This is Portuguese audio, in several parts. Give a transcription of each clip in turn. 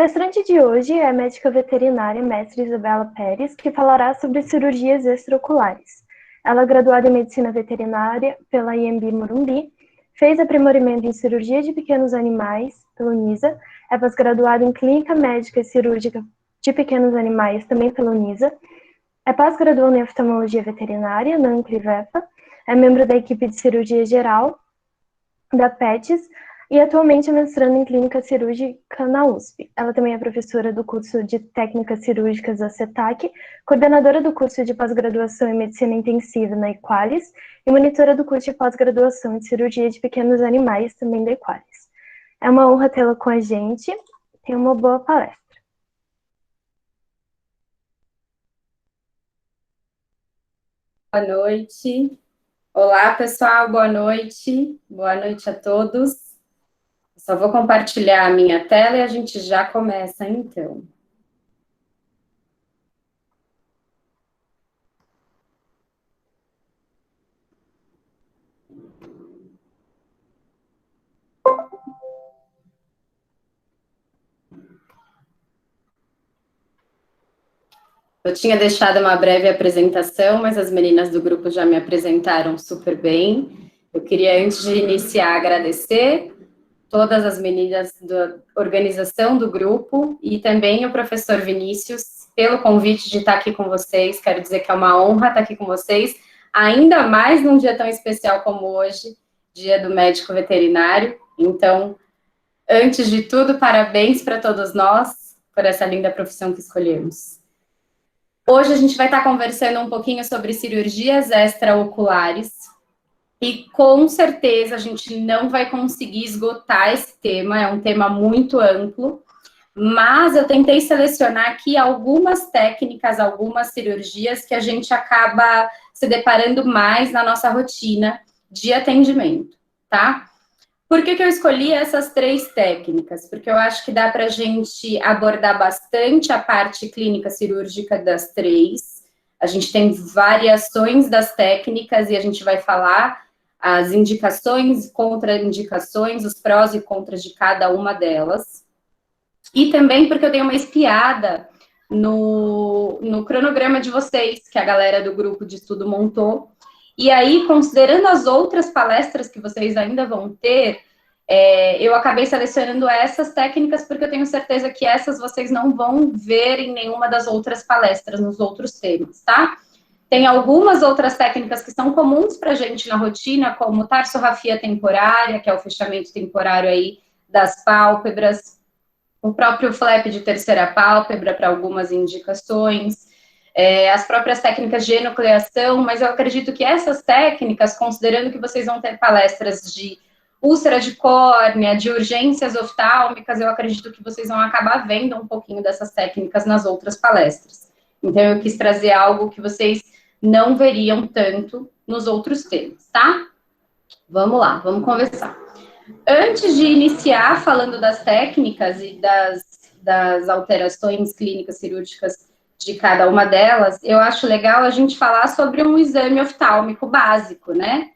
palestrante de hoje é a médica veterinária mestre Isabela Pérez, que falará sobre cirurgias extraoculares. Ela é graduada em medicina veterinária pela IMB Morumbi, fez aprimoramento em cirurgia de pequenos animais pela Unisa, é pós-graduada em clínica médica e cirúrgica de pequenos animais também pela Unisa, é pós-graduada em oftalmologia veterinária na Uncrivefa, é membro da equipe de cirurgia geral da PETS, e atualmente é mestrando em clínica cirúrgica na USP. Ela também é professora do curso de técnicas cirúrgicas da CETAC, coordenadora do curso de pós-graduação em medicina intensiva na Equalis e monitora do curso de pós-graduação em cirurgia de pequenos animais também da Equalis. É uma honra tê-la com a gente. Tenha uma boa palestra. Boa noite. Olá, pessoal, boa noite. Boa noite a todos. Só vou compartilhar a minha tela e a gente já começa, então. Eu tinha deixado uma breve apresentação, mas as meninas do grupo já me apresentaram super bem. Eu queria, antes de iniciar, agradecer todas as meninas da organização do grupo e também o professor Vinícius pelo convite de estar aqui com vocês. Quero dizer que é uma honra estar aqui com vocês, ainda mais num dia tão especial como hoje, Dia do Médico Veterinário. Então, antes de tudo, parabéns para todos nós por essa linda profissão que escolhemos. Hoje a gente vai estar conversando um pouquinho sobre cirurgias extraoculares e com certeza a gente não vai conseguir esgotar esse tema, é um tema muito amplo, mas eu tentei selecionar aqui algumas técnicas, algumas cirurgias que a gente acaba se deparando mais na nossa rotina de atendimento, tá? Por que eu escolhi essas 3 técnicas? Porque eu acho que dá para a gente abordar bastante a parte clínica cirúrgica das 3. A gente tem variações das técnicas e a gente vai falar as indicações, contraindicações, os prós e contras de cada uma delas. E também porque eu dei uma espiada no cronograma de vocês, que a galera do grupo de estudo montou. E aí, considerando as outras palestras que vocês ainda vão ter, eu acabei selecionando essas técnicas porque eu tenho certeza que essas vocês não vão ver em nenhuma das outras palestras, nos outros temas, tá? Tem algumas outras técnicas que são comuns para a gente na rotina, como tarsorrafia temporária, que é o fechamento temporário aí das pálpebras, o próprio flap de terceira pálpebra para algumas indicações, as próprias técnicas de enucleação, mas eu acredito que essas técnicas, considerando que vocês vão ter palestras de úlcera de córnea, de urgências oftálmicas, eu acredito que vocês vão acabar vendo um pouquinho dessas técnicas nas outras palestras. Então, eu quis trazer algo que vocês não veriam tanto nos outros temas, tá? Vamos lá, vamos conversar. Antes de iniciar falando das técnicas e das alterações clínicas cirúrgicas de cada uma delas, eu acho legal a gente falar sobre um exame oftálmico básico, né?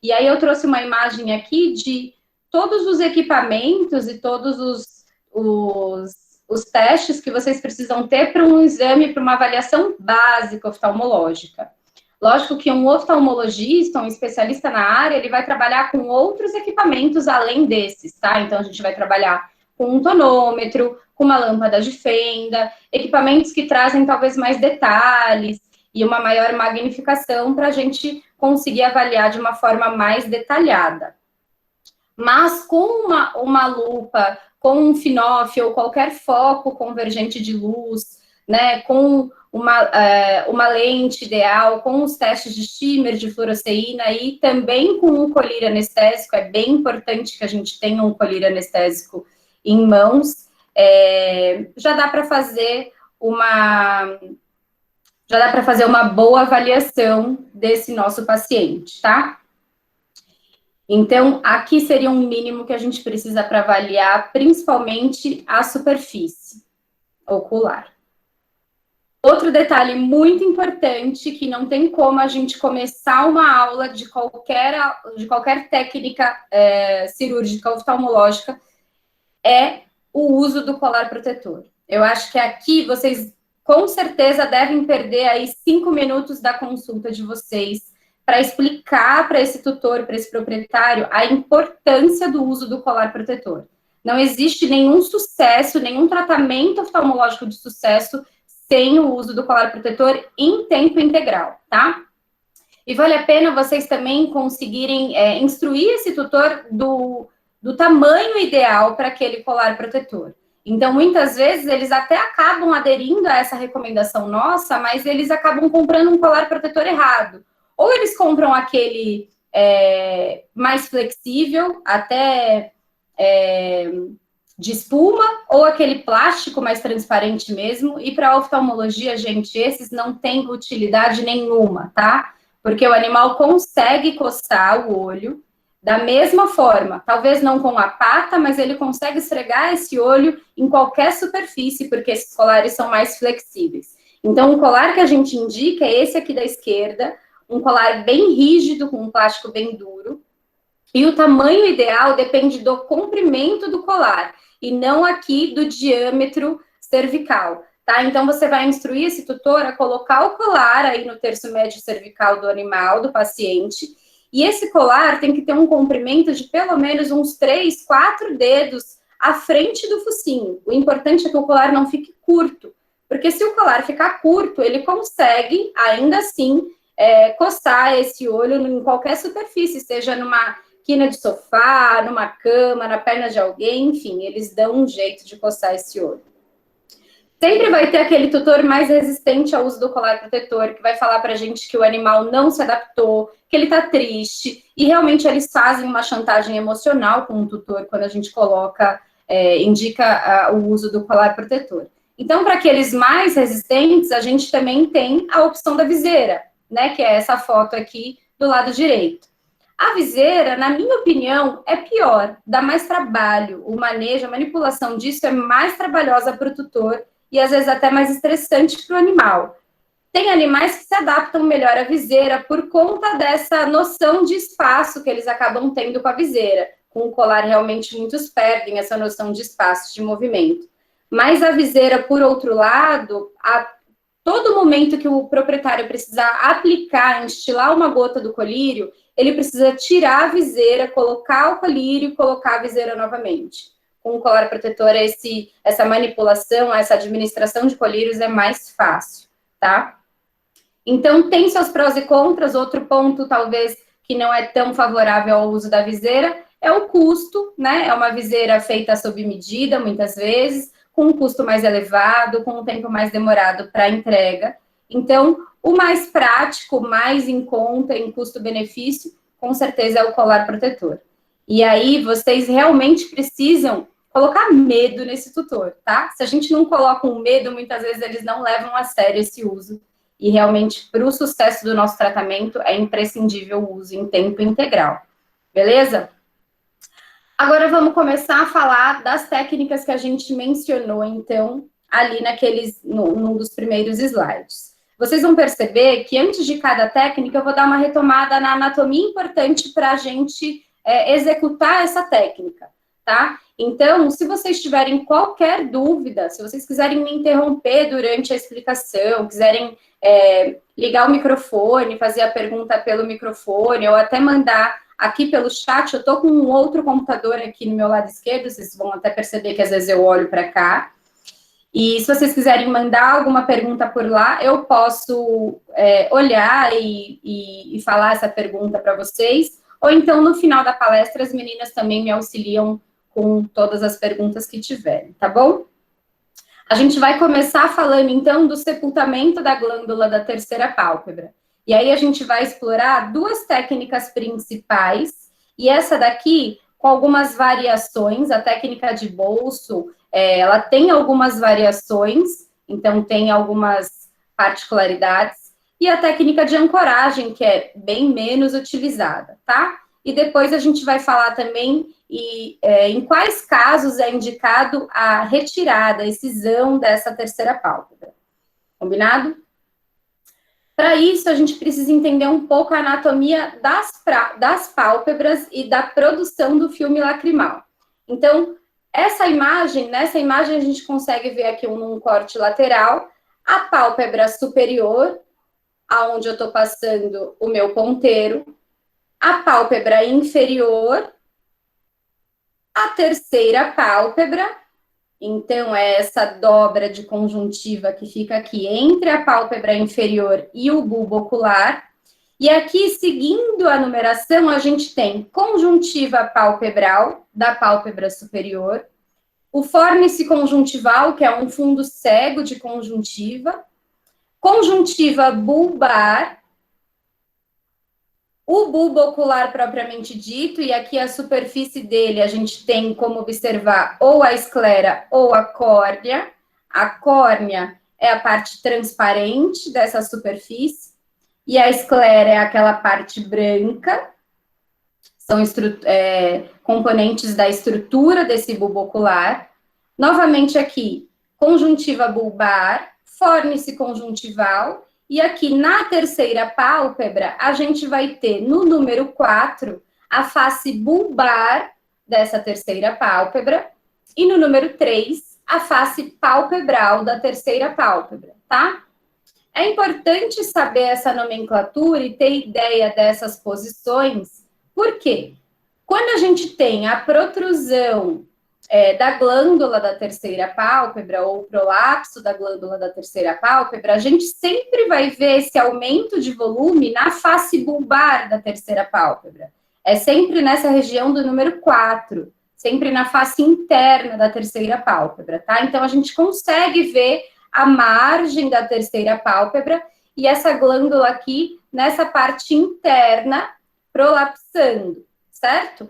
E aí eu trouxe uma imagem aqui de todos os equipamentos e todos os testes que vocês precisam ter para um exame, para uma avaliação básica oftalmológica. Lógico que um oftalmologista, um especialista na área, ele vai trabalhar com outros equipamentos além desses, tá? Então, a gente vai trabalhar com um tonômetro, com uma lâmpada de fenda, equipamentos que trazem talvez mais detalhes e uma maior magnificação para a gente conseguir avaliar de uma forma mais detalhada. Mas com uma lupa, com um FINOF ou qualquer foco convergente de luz, né, com uma lente ideal, com os testes de shimmer, de fluoresceína e também com um colírio anestésico, é bem importante que a gente tenha um colírio anestésico em mãos, já dá para fazer uma boa avaliação desse nosso paciente, tá? Então, aqui seria um mínimo que a gente precisa para avaliar, principalmente a superfície ocular. Outro detalhe muito importante, que não tem como a gente começar uma aula de qualquer técnica cirúrgica oftalmológica, é o uso do colar protetor. Eu acho que aqui vocês, com certeza, devem perder aí 5 minutos da consulta de vocês para explicar para esse tutor, para esse proprietário, a importância do uso do colar protetor. Não existe nenhum sucesso, nenhum tratamento oftalmológico de sucesso sem o uso do colar protetor em tempo integral, tá? E vale a pena vocês também conseguirem instruir esse tutor do tamanho ideal para aquele colar protetor. Então, muitas vezes, eles até acabam aderindo a essa recomendação nossa, mas eles acabam comprando um colar protetor errado. Ou eles compram aquele mais flexível, até de espuma, ou aquele plástico mais transparente mesmo. E para oftalmologia, gente, esses não têm utilidade nenhuma, tá? Porque o animal consegue coçar o olho da mesma forma, talvez não com a pata, mas ele consegue esfregar esse olho em qualquer superfície, porque esses colares são mais flexíveis. Então, o colar que a gente indica é esse aqui da esquerda, um colar bem rígido, com um plástico bem duro, e o tamanho ideal depende do comprimento do colar, e não aqui do diâmetro cervical, tá? Então, você vai instruir esse tutor a colocar o colar aí no terço médio cervical do animal, do paciente, e esse colar tem que ter um comprimento de pelo menos uns 3, 4 dedos à frente do focinho. O importante é que o colar não fique curto, porque se o colar ficar curto, ele consegue, ainda assim, coçar esse olho em qualquer superfície, seja numa quina de sofá, numa cama, na perna de alguém, enfim, eles dão um jeito de coçar esse olho. Sempre vai ter aquele tutor mais resistente ao uso do colar protetor, que vai falar pra gente que o animal não se adaptou, que ele tá triste, e realmente eles fazem uma chantagem emocional com o tutor quando a gente coloca, indica o uso do colar protetor. Então, para aqueles mais resistentes, a gente também tem a opção da viseira, né, que é essa foto aqui do lado direito. A viseira, na minha opinião, é pior, dá mais trabalho, o manejo, a manipulação disso é mais trabalhosa para o tutor, e às vezes até mais estressante para o animal. Tem animais que se adaptam melhor à viseira por conta dessa noção de espaço que eles acabam tendo com a viseira. Com o colar, realmente, muitos perdem essa noção de espaço, de movimento. Mas a viseira, por outro lado, a todo momento que o proprietário precisar aplicar, instilar uma gota do colírio, ele precisa tirar a viseira, colocar o colírio e colocar a viseira novamente. Com o colar protetor, essa manipulação, essa administração de colírios é mais fácil, tá? Então, tem seus prós e contras. Outro ponto, talvez, que não é tão favorável ao uso da viseira é o custo, né? É uma viseira feita sob medida, muitas vezes, com um custo mais elevado, com um tempo mais demorado para entrega. Então, o mais prático, mais em conta, em custo-benefício, com certeza é o colar protetor. E aí, vocês realmente precisam colocar medo nesse tutor, tá? Se a gente não coloca um medo, muitas vezes eles não levam a sério esse uso. E realmente, para o sucesso do nosso tratamento, é imprescindível o uso em tempo integral. Beleza? Agora vamos começar a falar das técnicas que a gente mencionou, então, ali num dos primeiros slides. Vocês vão perceber que antes de cada técnica, eu vou dar uma retomada na anatomia importante para a gente executar essa técnica, tá? Então, se vocês tiverem qualquer dúvida, se vocês quiserem me interromper durante a explicação, quiserem ligar o microfone, fazer a pergunta pelo microfone, ou até mandar aqui pelo chat, eu estou com um outro computador aqui no meu lado esquerdo, vocês vão até perceber que às vezes eu olho para cá. E se vocês quiserem mandar alguma pergunta por lá, eu posso olhar e falar essa pergunta para vocês. Ou então, no final da palestra, as meninas também me auxiliam com todas as perguntas que tiverem, tá bom? A gente vai começar falando, então, do sepultamento da glândula da terceira pálpebra. E aí a gente vai explorar duas técnicas principais, e essa daqui com algumas variações. A técnica de bolso, ela tem algumas variações, então tem algumas particularidades, e a técnica de ancoragem, que é bem menos utilizada, tá? E depois a gente vai falar também em quais casos é indicado a retirada, a excisão dessa terceira pálpebra. Combinado? Para isso, a gente precisa entender um pouco a anatomia das pálpebras e da produção do filme lacrimal. Então, Nessa imagem a gente consegue ver aqui num corte lateral, a pálpebra superior, aonde eu estou passando o meu ponteiro, a pálpebra inferior, a terceira pálpebra, então é essa dobra de conjuntiva que fica aqui entre a pálpebra inferior e o bulbo ocular. E aqui, seguindo a numeração, a gente tem conjuntiva palpebral, da pálpebra superior, o fórnice conjuntival, que é um fundo cego de conjuntiva, conjuntiva bulbar, o bulbo ocular propriamente dito, e aqui a superfície dele a gente tem como observar ou a esclera ou a córnea. A córnea é a parte transparente dessa superfície, e a esclera é aquela parte branca, são componentes da estrutura desse bulbo ocular. Novamente aqui, conjuntiva bulbar, fórnice conjuntival, e aqui na terceira pálpebra, a gente vai ter no número 4, a face bulbar dessa terceira pálpebra, e no número 3, a face palpebral da terceira pálpebra, tá? É importante saber essa nomenclatura e ter ideia dessas posições, porque quando a gente tem a protrusão da glândula da terceira pálpebra ou o prolapso da glândula da terceira pálpebra, a gente sempre vai ver esse aumento de volume na face bulbar da terceira pálpebra. É sempre nessa região do número 4, sempre na face interna da terceira pálpebra, tá? Então, a gente consegue ver a margem da terceira pálpebra e essa glândula aqui nessa parte interna prolapsando, certo?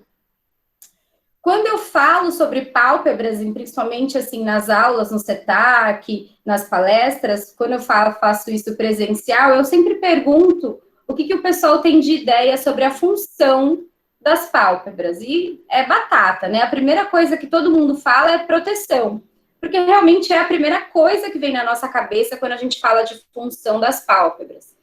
Quando eu falo sobre pálpebras, principalmente assim nas aulas, no CETAC, nas palestras, quando eu faço isso presencial, eu sempre pergunto o que o pessoal tem de ideia sobre a função das pálpebras. E é batata, né? A primeira coisa que todo mundo fala é proteção, porque realmente é a primeira coisa que vem na nossa cabeça quando a gente fala de função das pálpebras.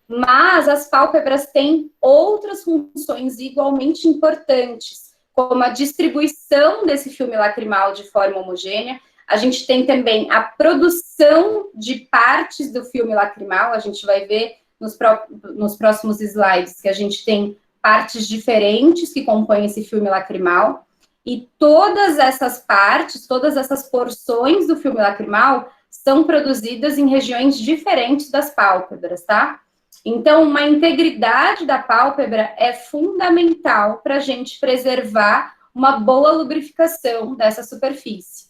Mas as pálpebras têm outras funções igualmente importantes, como a distribuição desse filme lacrimal de forma homogênea. A gente tem também a produção de partes do filme lacrimal, a gente vai ver nos próximos slides que a gente tem partes diferentes que compõem esse filme lacrimal, e todas essas partes, todas essas porções do filme lacrimal são produzidas em regiões diferentes das pálpebras, tá? Então, uma integridade da pálpebra é fundamental para a gente preservar uma boa lubrificação dessa superfície.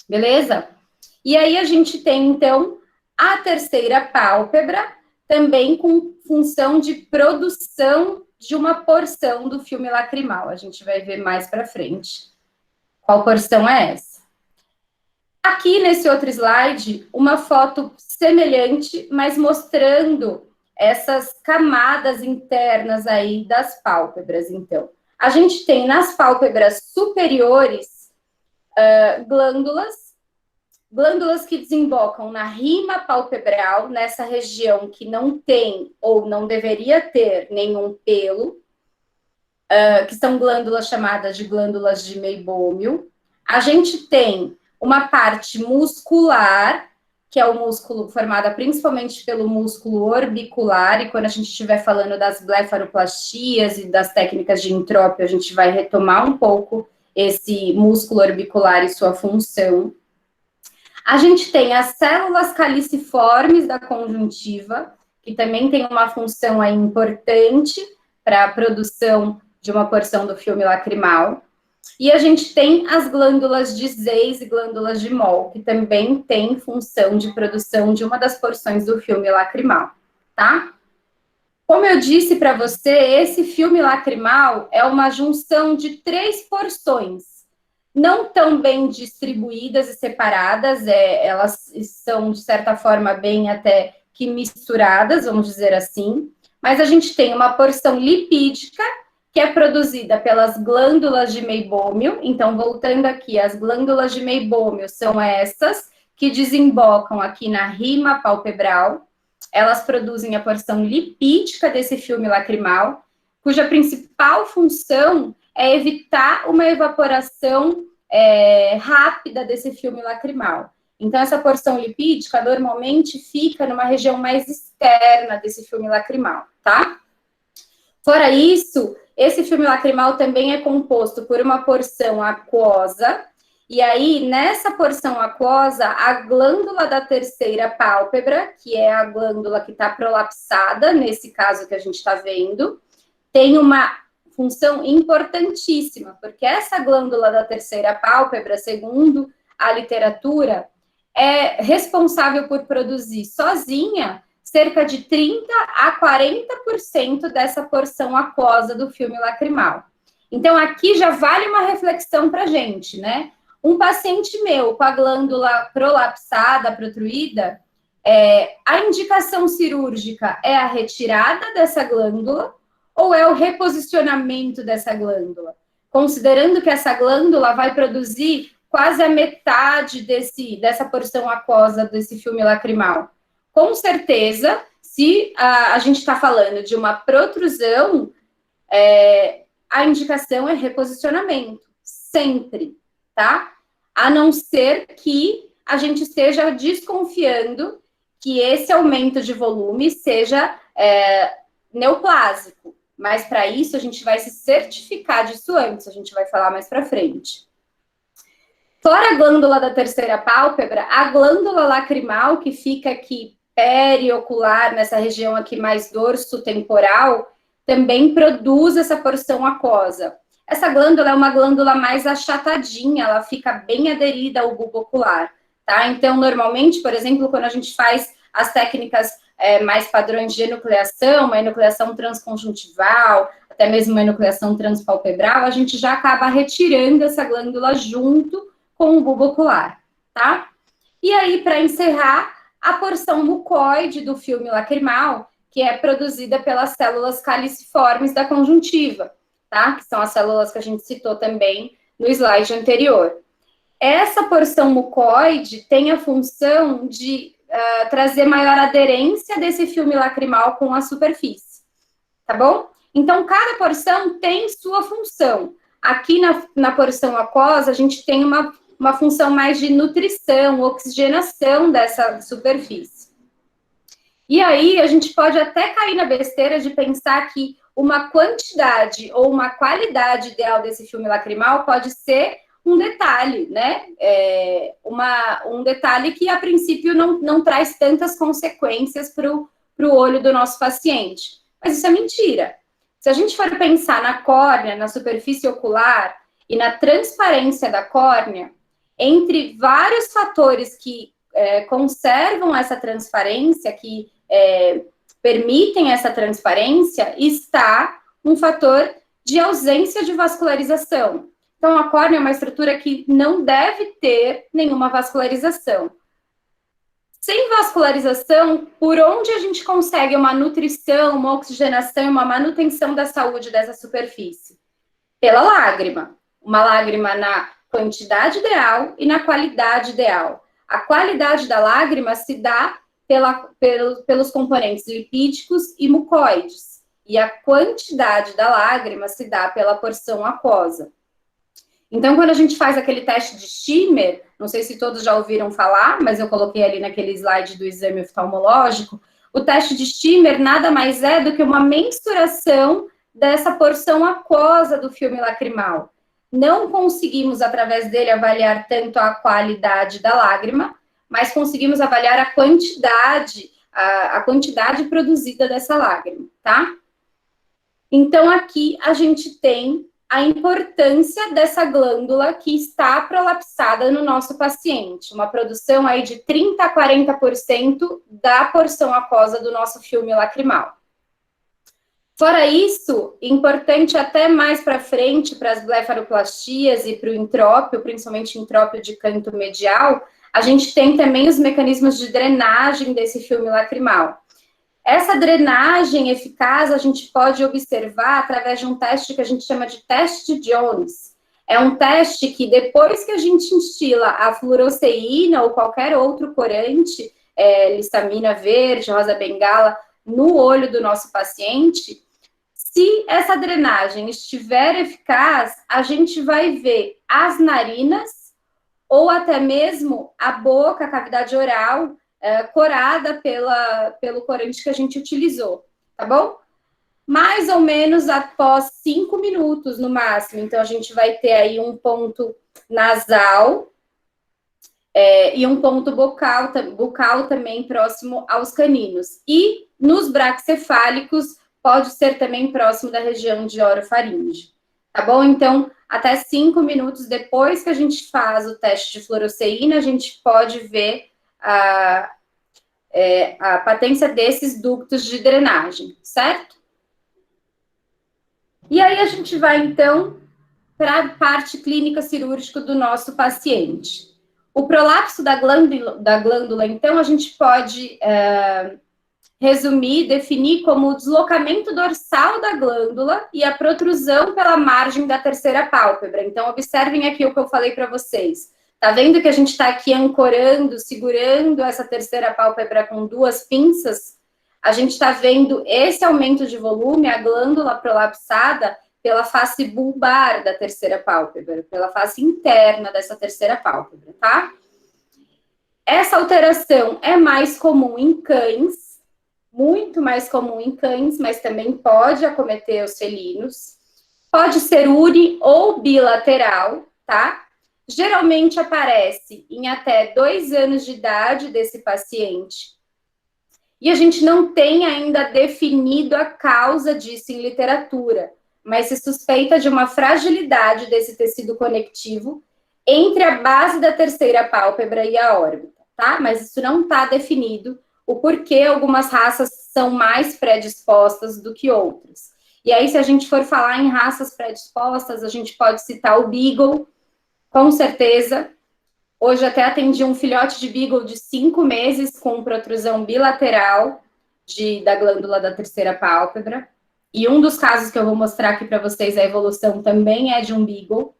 Beleza? E aí a gente tem, então, a terceira pálpebra, também com função de produção de uma porção do filme lacrimal. A gente vai ver mais para frente. Qual porção é essa? Aqui, nesse outro slide, uma foto semelhante, mas mostrando essas camadas internas aí das pálpebras, então. A gente tem nas pálpebras superiores glândulas que desembocam na rima palpebral, nessa região que não tem ou não deveria ter nenhum pelo, que são glândulas chamadas de glândulas de meibômio. A gente tem uma parte muscular, que é o músculo formado principalmente pelo músculo orbicular, e quando a gente estiver falando das blefaroplastias e das técnicas de entrópio, a gente vai retomar um pouco esse músculo orbicular e sua função. A gente tem as células caliciformes da conjuntiva, que também tem uma função aí importante para a produção de uma porção do filme lacrimal. E a gente tem as glândulas de Zeiss e glândulas de Moll, que também tem função de produção de uma das porções do filme lacrimal, tá? Como eu disse para você, esse filme lacrimal é uma junção de 3 porções, não tão bem distribuídas e separadas, elas são, de certa forma, bem até que misturadas, vamos dizer assim, mas a gente tem uma porção lipídica, que é produzida pelas glândulas de meibômio. Então, voltando aqui, as glândulas de meibômio são essas que desembocam aqui na rima palpebral. Elas produzem a porção lipídica desse filme lacrimal, cuja principal função é evitar uma evaporação rápida desse filme lacrimal. Então, essa porção lipídica normalmente fica numa região mais externa desse filme lacrimal, tá? Fora isso, esse filme lacrimal também é composto por uma porção aquosa, e aí, nessa porção aquosa, a glândula da terceira pálpebra, que é a glândula que está prolapsada, nesse caso que a gente está vendo, tem uma função importantíssima, porque essa glândula da terceira pálpebra, segundo a literatura, é responsável por produzir sozinha cerca de 30% a 40% dessa porção aquosa do filme lacrimal. Então, aqui já vale uma reflexão para a gente, né? Um paciente meu com a glândula prolapsada, protruída, a indicação cirúrgica é a retirada dessa glândula ou é o reposicionamento dessa glândula? Considerando que essa glândula vai produzir quase a metade dessa porção aquosa desse filme lacrimal. Com certeza, se a gente está falando de uma protrusão, a indicação é reposicionamento, sempre, tá? A não ser que a gente esteja desconfiando que esse aumento de volume seja neoplásico. Mas para isso a gente vai se certificar disso antes, a gente vai falar mais para frente. Fora a glândula da terceira pálpebra, a glândula lacrimal, que fica aqui periocular, nessa região aqui mais dorso-temporal, também produz essa porção aquosa. Essa glândula é uma glândula mais achatadinha, ela fica bem aderida ao bulbo ocular, tá? Então, normalmente, por exemplo, quando a gente faz as técnicas mais padrões de enucleação, uma enucleação transconjuntival, até mesmo uma enucleação transpalpebral, a gente já acaba retirando essa glândula junto com o bulbo ocular, tá? E aí, para encerrar, a porção mucoide do filme lacrimal, que é produzida pelas células caliciformes da conjuntiva, tá? Que são as células que a gente citou também no slide anterior. Essa porção mucoide tem a função de trazer maior aderência desse filme lacrimal com a superfície, tá bom? Então, cada porção tem sua função. Aqui na porção aquosa, a gente tem uma função mais de nutrição, oxigenação dessa superfície. E aí, a gente pode até cair na besteira de pensar que uma quantidade ou uma qualidade ideal desse filme lacrimal pode ser um detalhe, né? Um detalhe que, a princípio, não traz tantas consequências para o olho do nosso paciente. Mas isso é mentira. Se a gente for pensar na córnea, na superfície ocular e na transparência da córnea, entre vários fatores que conservam essa transparência, que permitem essa transparência, está um fator de ausência de vascularização. Então, a córnea é uma estrutura que não deve ter nenhuma vascularização. Sem vascularização, por onde a gente consegue uma nutrição, uma oxigenação, uma manutenção da saúde dessa superfície? Pela lágrima. Uma lágrima na quantidade ideal e na qualidade ideal. A qualidade da lágrima se dá pelos componentes lipídicos e mucoides. E a quantidade da lágrima se dá pela porção aquosa. Então, quando a gente faz aquele teste de Schirmer, não sei se todos já ouviram falar, mas eu coloquei ali naquele slide do exame oftalmológico, o teste de Schirmer nada mais é do que uma mensuração dessa porção aquosa do filme lacrimal. Não conseguimos, através dele, avaliar tanto a qualidade da lágrima, mas conseguimos avaliar a quantidade produzida dessa lágrima, tá? Então, aqui a gente tem a importância dessa glândula que está prolapsada no nosso paciente. Uma produção aí de 30% a 40% da porção aquosa do nosso filme lacrimal. Fora isso, importante até mais para frente, para as blefaroplastias e para o intrópio, principalmente intrópio de canto medial, a gente tem também os mecanismos de drenagem desse filme lacrimal. Essa drenagem eficaz a gente pode observar através de um teste que a gente chama de teste de Jones. É um teste que depois que a gente instila a fluoroceína ou qualquer outro corante, listamina verde, rosa bengala, no olho do nosso paciente, Se essa drenagem estiver eficaz, a gente vai ver as narinas ou até mesmo a boca, a cavidade oral, corada pelo corante que a gente utilizou, tá bom? Mais ou menos após 5 minutos no máximo. Então, a gente vai ter aí um ponto nasal e um ponto bucal também próximo aos caninos. E nos braquicefálicos, pode ser também próximo da região de orofaringe. Tá bom? Então, até 5 minutos depois que a gente faz o teste de fluoresceína, a gente pode ver a patência desses ductos de drenagem, certo? E aí a gente vai, então, para a parte clínica cirúrgica do nosso paciente. O prolapso da glândula, então, a gente pode resumir, definir como o deslocamento dorsal da glândula e a protrusão pela margem da terceira pálpebra. Então, observem aqui o que eu falei para vocês. Tá vendo que a gente está aqui ancorando, segurando essa terceira pálpebra com 2 pinças? A gente está vendo esse aumento de volume, a glândula prolapsada, pela face bulbar da terceira pálpebra, pela face interna dessa terceira pálpebra, tá? Essa alteração é mais comum em cães, muito mais comum em cães, mas também pode acometer os felinos. Pode ser uni ou bilateral, tá? Geralmente aparece em até 2 anos de idade desse paciente. E a gente não tem ainda definido a causa disso em literatura, mas se suspeita de uma fragilidade desse tecido conectivo entre a base da terceira pálpebra e a órbita, tá? Mas isso não está definido, o porquê algumas raças são mais predispostas do que outras. E aí, se a gente for falar em raças predispostas, a gente pode citar o Beagle, com certeza. Hoje até atendi um filhote de Beagle de 5 meses com protrusão bilateral da glândula da terceira pálpebra. E um dos casos que eu vou mostrar aqui para vocês, a evolução também é de um Beagle.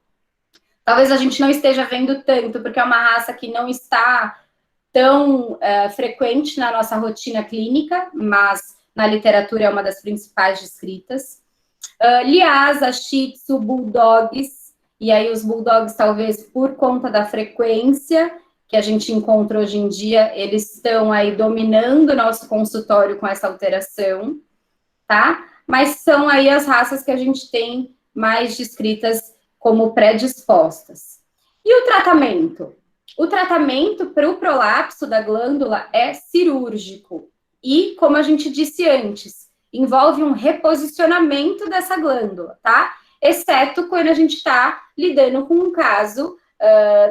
Talvez a gente não esteja vendo tanto, porque é uma raça que não está tão frequente na nossa rotina clínica, mas na literatura é uma das principais descritas. Lhasa, Shih Tzu, Bulldogs, e aí os Bulldogs talvez por conta da frequência que a gente encontra hoje em dia, eles estão aí dominando o nosso consultório com essa alteração, tá? Mas são aí as raças que a gente tem mais descritas como predispostas. E o tratamento? O tratamento para o prolapso da glândula é cirúrgico. E, como a gente disse antes, envolve um reposicionamento dessa glândula, tá? Exceto quando a gente está lidando com um caso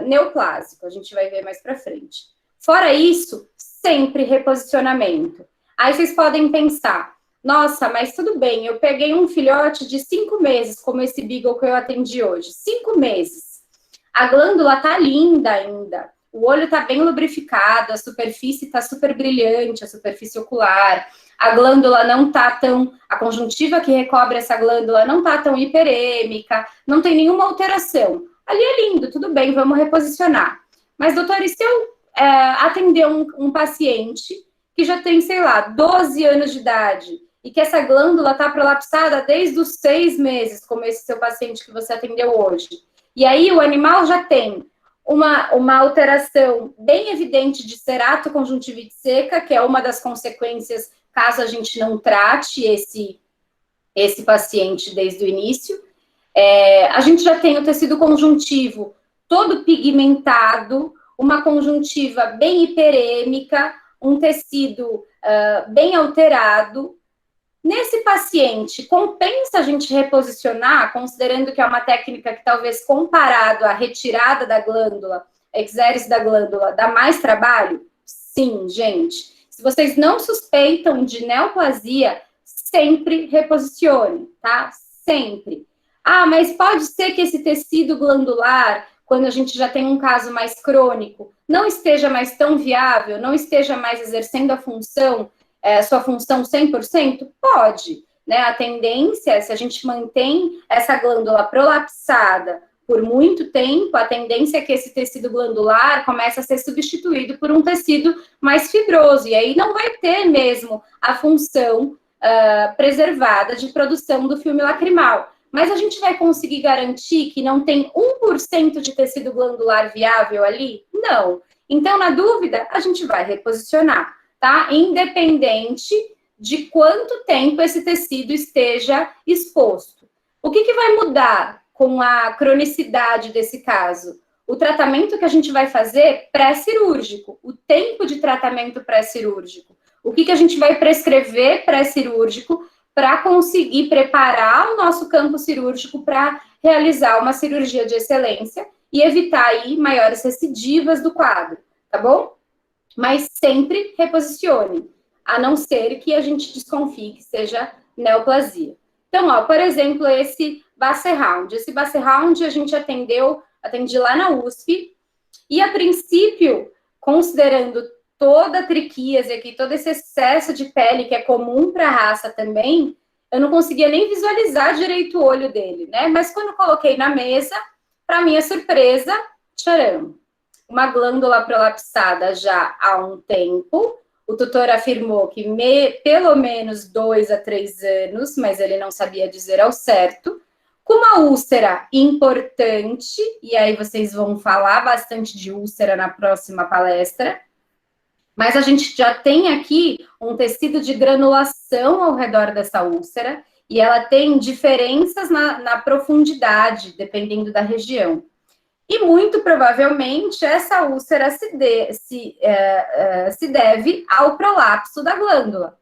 neoplásico. A gente vai ver mais para frente. Fora isso, sempre reposicionamento. Aí vocês podem pensar, nossa, mas tudo bem, eu peguei um filhote de 5 meses, como esse Beagle que eu atendi hoje. 5 meses. A glândula tá linda ainda. O olho tá bem lubrificado, a superfície tá super brilhante, a superfície ocular. A glândula não tá tão... A conjuntiva que recobre essa glândula não tá tão hiperêmica, não tem nenhuma alteração. Ali é lindo, tudo bem, vamos reposicionar. Mas, doutora, e se eu atender um paciente que já tem, sei lá, 12 anos de idade e que essa glândula tá prolapsada desde os 6 meses, como esse seu paciente que você atendeu hoje? E aí o animal já tem uma alteração bem evidente de ceratoconjuntivite seca, que é uma das consequências caso a gente não trate esse paciente desde o início. A gente já tem o tecido conjuntivo todo pigmentado, uma conjuntiva bem hiperêmica, um tecido bem alterado. Nesse paciente, compensa a gente reposicionar, considerando que é uma técnica que talvez comparado à retirada da glândula, exérese da glândula, dá mais trabalho? Sim, gente. Se vocês não suspeitam de neoplasia, sempre reposicione, tá? Sempre. Ah, mas pode ser que esse tecido glandular, quando a gente já tem um caso mais crônico, não esteja mais tão viável, não esteja mais exercendo a função, sua função 100%? Pode, né? A tendência, se a gente mantém essa glândula prolapsada por muito tempo, a tendência é que esse tecido glandular comece a ser substituído por um tecido mais fibroso, e aí não vai ter mesmo a função preservada de produção do filme lacrimal. Mas a gente vai conseguir garantir que não tem 1% de tecido glandular viável ali? Não. Então, na dúvida, a gente vai reposicionar, tá? Independente de quanto tempo esse tecido esteja exposto. O que vai mudar com a cronicidade desse caso? O tratamento que a gente vai fazer pré-cirúrgico, o tempo de tratamento pré-cirúrgico. O que a gente vai prescrever pré-cirúrgico para conseguir preparar o nosso campo cirúrgico para realizar uma cirurgia de excelência e evitar aí maiores recidivas do quadro, tá bom? Mas sempre reposicione, a não ser que a gente desconfie que seja neoplasia. Então, ó, por exemplo, esse Basserround. Esse Basserround a gente atendi lá na USP, e a princípio, considerando toda a triquíase aqui, todo esse excesso de pele que é comum para a raça também, eu não conseguia nem visualizar direito o olho dele, né? Mas quando coloquei na mesa, para minha surpresa, tcharam! Uma glândula prolapsada já há um tempo. O tutor afirmou que pelo menos 2 a 3 anos, mas ele não sabia dizer ao certo. Com uma úlcera importante, e aí vocês vão falar bastante de úlcera na próxima palestra, mas a gente já tem aqui um tecido de granulação ao redor dessa úlcera, e ela tem diferenças na profundidade, dependendo da região. E muito provavelmente essa úlcera se deve ao prolapso da glândula.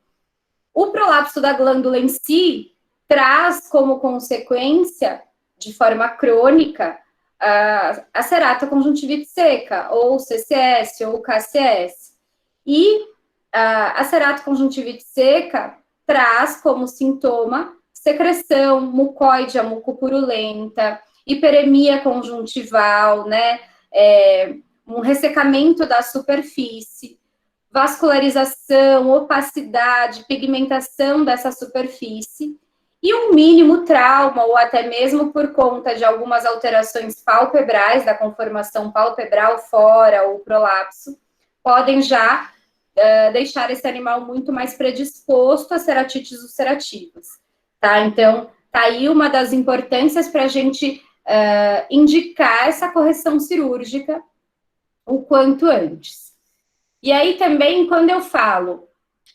O prolapso da glândula em si traz como consequência, de forma crônica, a ceratoconjuntivite seca, ou CCS, ou KCS. E a ceratoconjuntivite seca traz como sintoma secreção mucoide, mucopurulenta, hiperemia conjuntival, né? Um ressecamento da superfície, vascularização, opacidade, pigmentação dessa superfície, e um mínimo trauma, ou até mesmo por conta de algumas alterações palpebrais, da conformação palpebral fora, ou prolapso, podem já deixar esse animal muito mais predisposto a ceratites ulcerativas, tá? Então, tá aí uma das importâncias para a gente indicar essa correção cirúrgica o quanto antes. E aí também, quando eu falo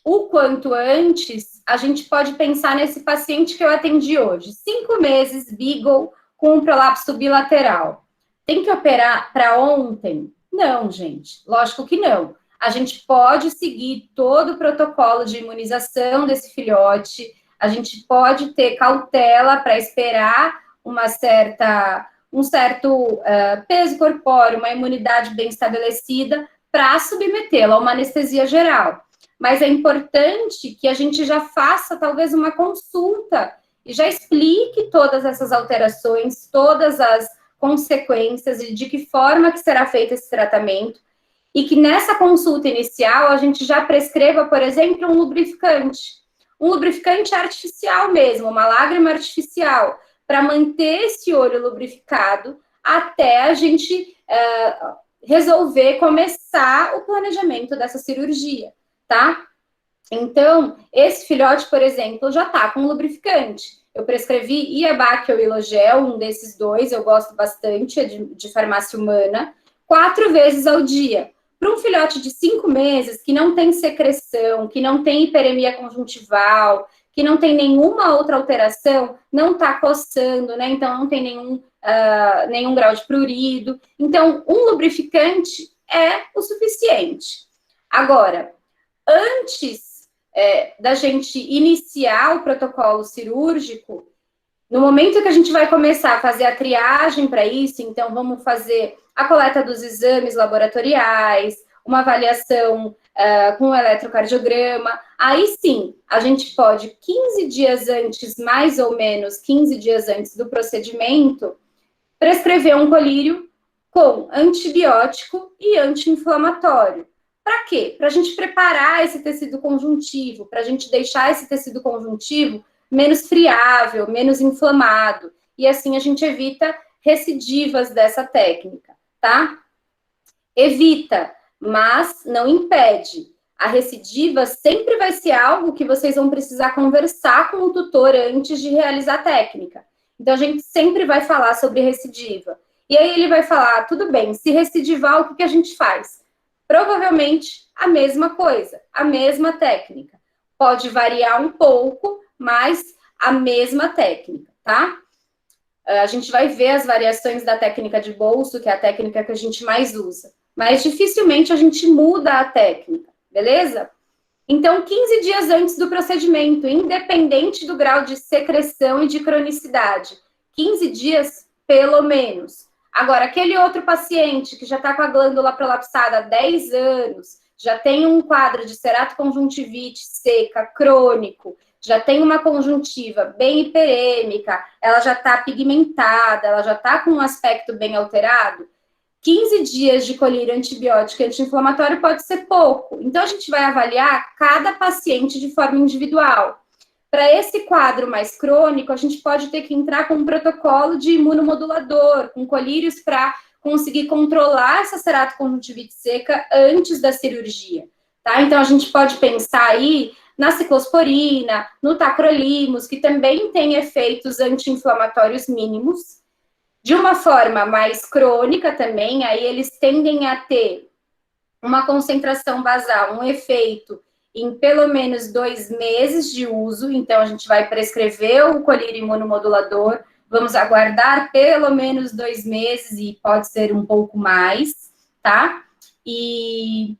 o quanto antes, a gente pode pensar nesse paciente que eu atendi hoje. 5 meses, Beagle, com um prolapso bilateral. Tem que operar para ontem? Não, gente, lógico que não. A gente pode seguir todo o protocolo de imunização desse filhote, a gente pode ter cautela para esperar um certo peso corpóreo, uma imunidade bem estabelecida, para submetê-lo a uma anestesia geral. Mas é importante que a gente já faça, talvez, uma consulta e já explique todas essas alterações, todas as consequências e de que forma que será feito esse tratamento, e que nessa consulta inicial a gente já prescreva, por exemplo, um lubrificante artificial mesmo, uma lágrima artificial, para manter esse olho lubrificado até a gente resolver começar o planejamento dessa cirurgia, tá? Então, esse filhote, por exemplo, já tá com lubrificante. Eu prescrevi Iabac ou Ilogel, um desses dois, eu gosto bastante, é de farmácia humana, 4 vezes ao dia. Para um filhote de 5 meses, que não tem secreção, que não tem hiperemia conjuntival, que não tem nenhuma outra alteração, não está coçando, né? Então não tem nenhum grau de prurido. Então, um lubrificante é o suficiente. Agora, antes da gente iniciar o protocolo cirúrgico, no momento que a gente vai começar a fazer a triagem para isso, então vamos fazer a coleta dos exames laboratoriais, uma avaliação com o eletrocardiograma, aí sim, a gente pode, 15 dias antes, mais ou menos 15 dias antes do procedimento, prescrever um colírio com antibiótico e anti-inflamatório. Para quê? Para a gente preparar esse tecido conjuntivo, para a gente deixar esse tecido conjuntivo menos friável, menos inflamado, e assim a gente evita recidivas dessa técnica, tá? Evita, mas não impede. A recidiva sempre vai ser algo que vocês vão precisar conversar com o tutor antes de realizar a técnica. Então, a gente sempre vai falar sobre recidiva. E aí ele vai falar, tudo bem, se recidivar, o que a gente faz? Provavelmente a mesma coisa, a mesma técnica. Pode variar um pouco, mas a mesma técnica, tá? A gente vai ver as variações da técnica de bolso, que é a técnica que a gente mais usa. Mas dificilmente a gente muda a técnica, beleza? Então, 15 dias antes do procedimento, independente do grau de secreção e de cronicidade. 15 dias, pelo menos. Agora, aquele outro paciente que já está com a glândula prolapsada há 10 anos, já tem um quadro de ceratoconjuntivite seca, crônico, já tem uma conjuntiva bem hiperêmica, ela já está pigmentada, ela já está com um aspecto bem alterado, 15 dias de colírio antibiótico e anti-inflamatório pode ser pouco. Então, a gente vai avaliar cada paciente de forma individual. Para esse quadro mais crônico, a gente pode ter que entrar com um protocolo de imunomodulador, com colírios para conseguir controlar essa ceratoconjuntivite seca antes da cirurgia, tá? Então, a gente pode pensar aí na ciclosporina, no tacrolimus, que também tem efeitos anti-inflamatórios mínimos. De uma forma mais crônica também, aí eles tendem a ter uma concentração basal, um efeito em pelo menos 2 meses de uso, então a gente vai prescrever o colírio imunomodulador, vamos aguardar pelo menos 2 meses e pode ser um pouco mais, tá? E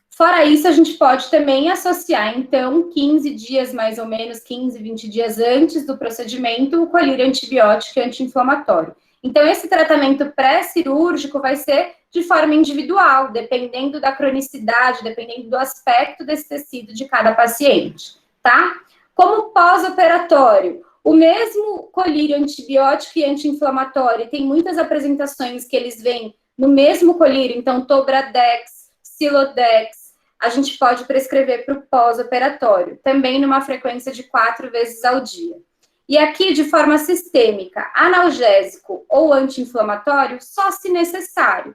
fora isso, a gente pode também associar, então, 15 dias mais ou menos, 15, 20 dias antes do procedimento, o colírio antibiótico e anti-inflamatório. Então, esse tratamento pré-cirúrgico vai ser de forma individual, dependendo da cronicidade, dependendo do aspecto desse tecido de cada paciente, tá? Como pós-operatório, o mesmo colírio antibiótico e anti-inflamatório, tem muitas apresentações que eles vêm no mesmo colírio, então, Tobradex, Silodex, a gente pode prescrever para o pós-operatório, também numa frequência de 4 vezes ao dia. E aqui, de forma sistêmica, analgésico ou anti-inflamatório, só se necessário.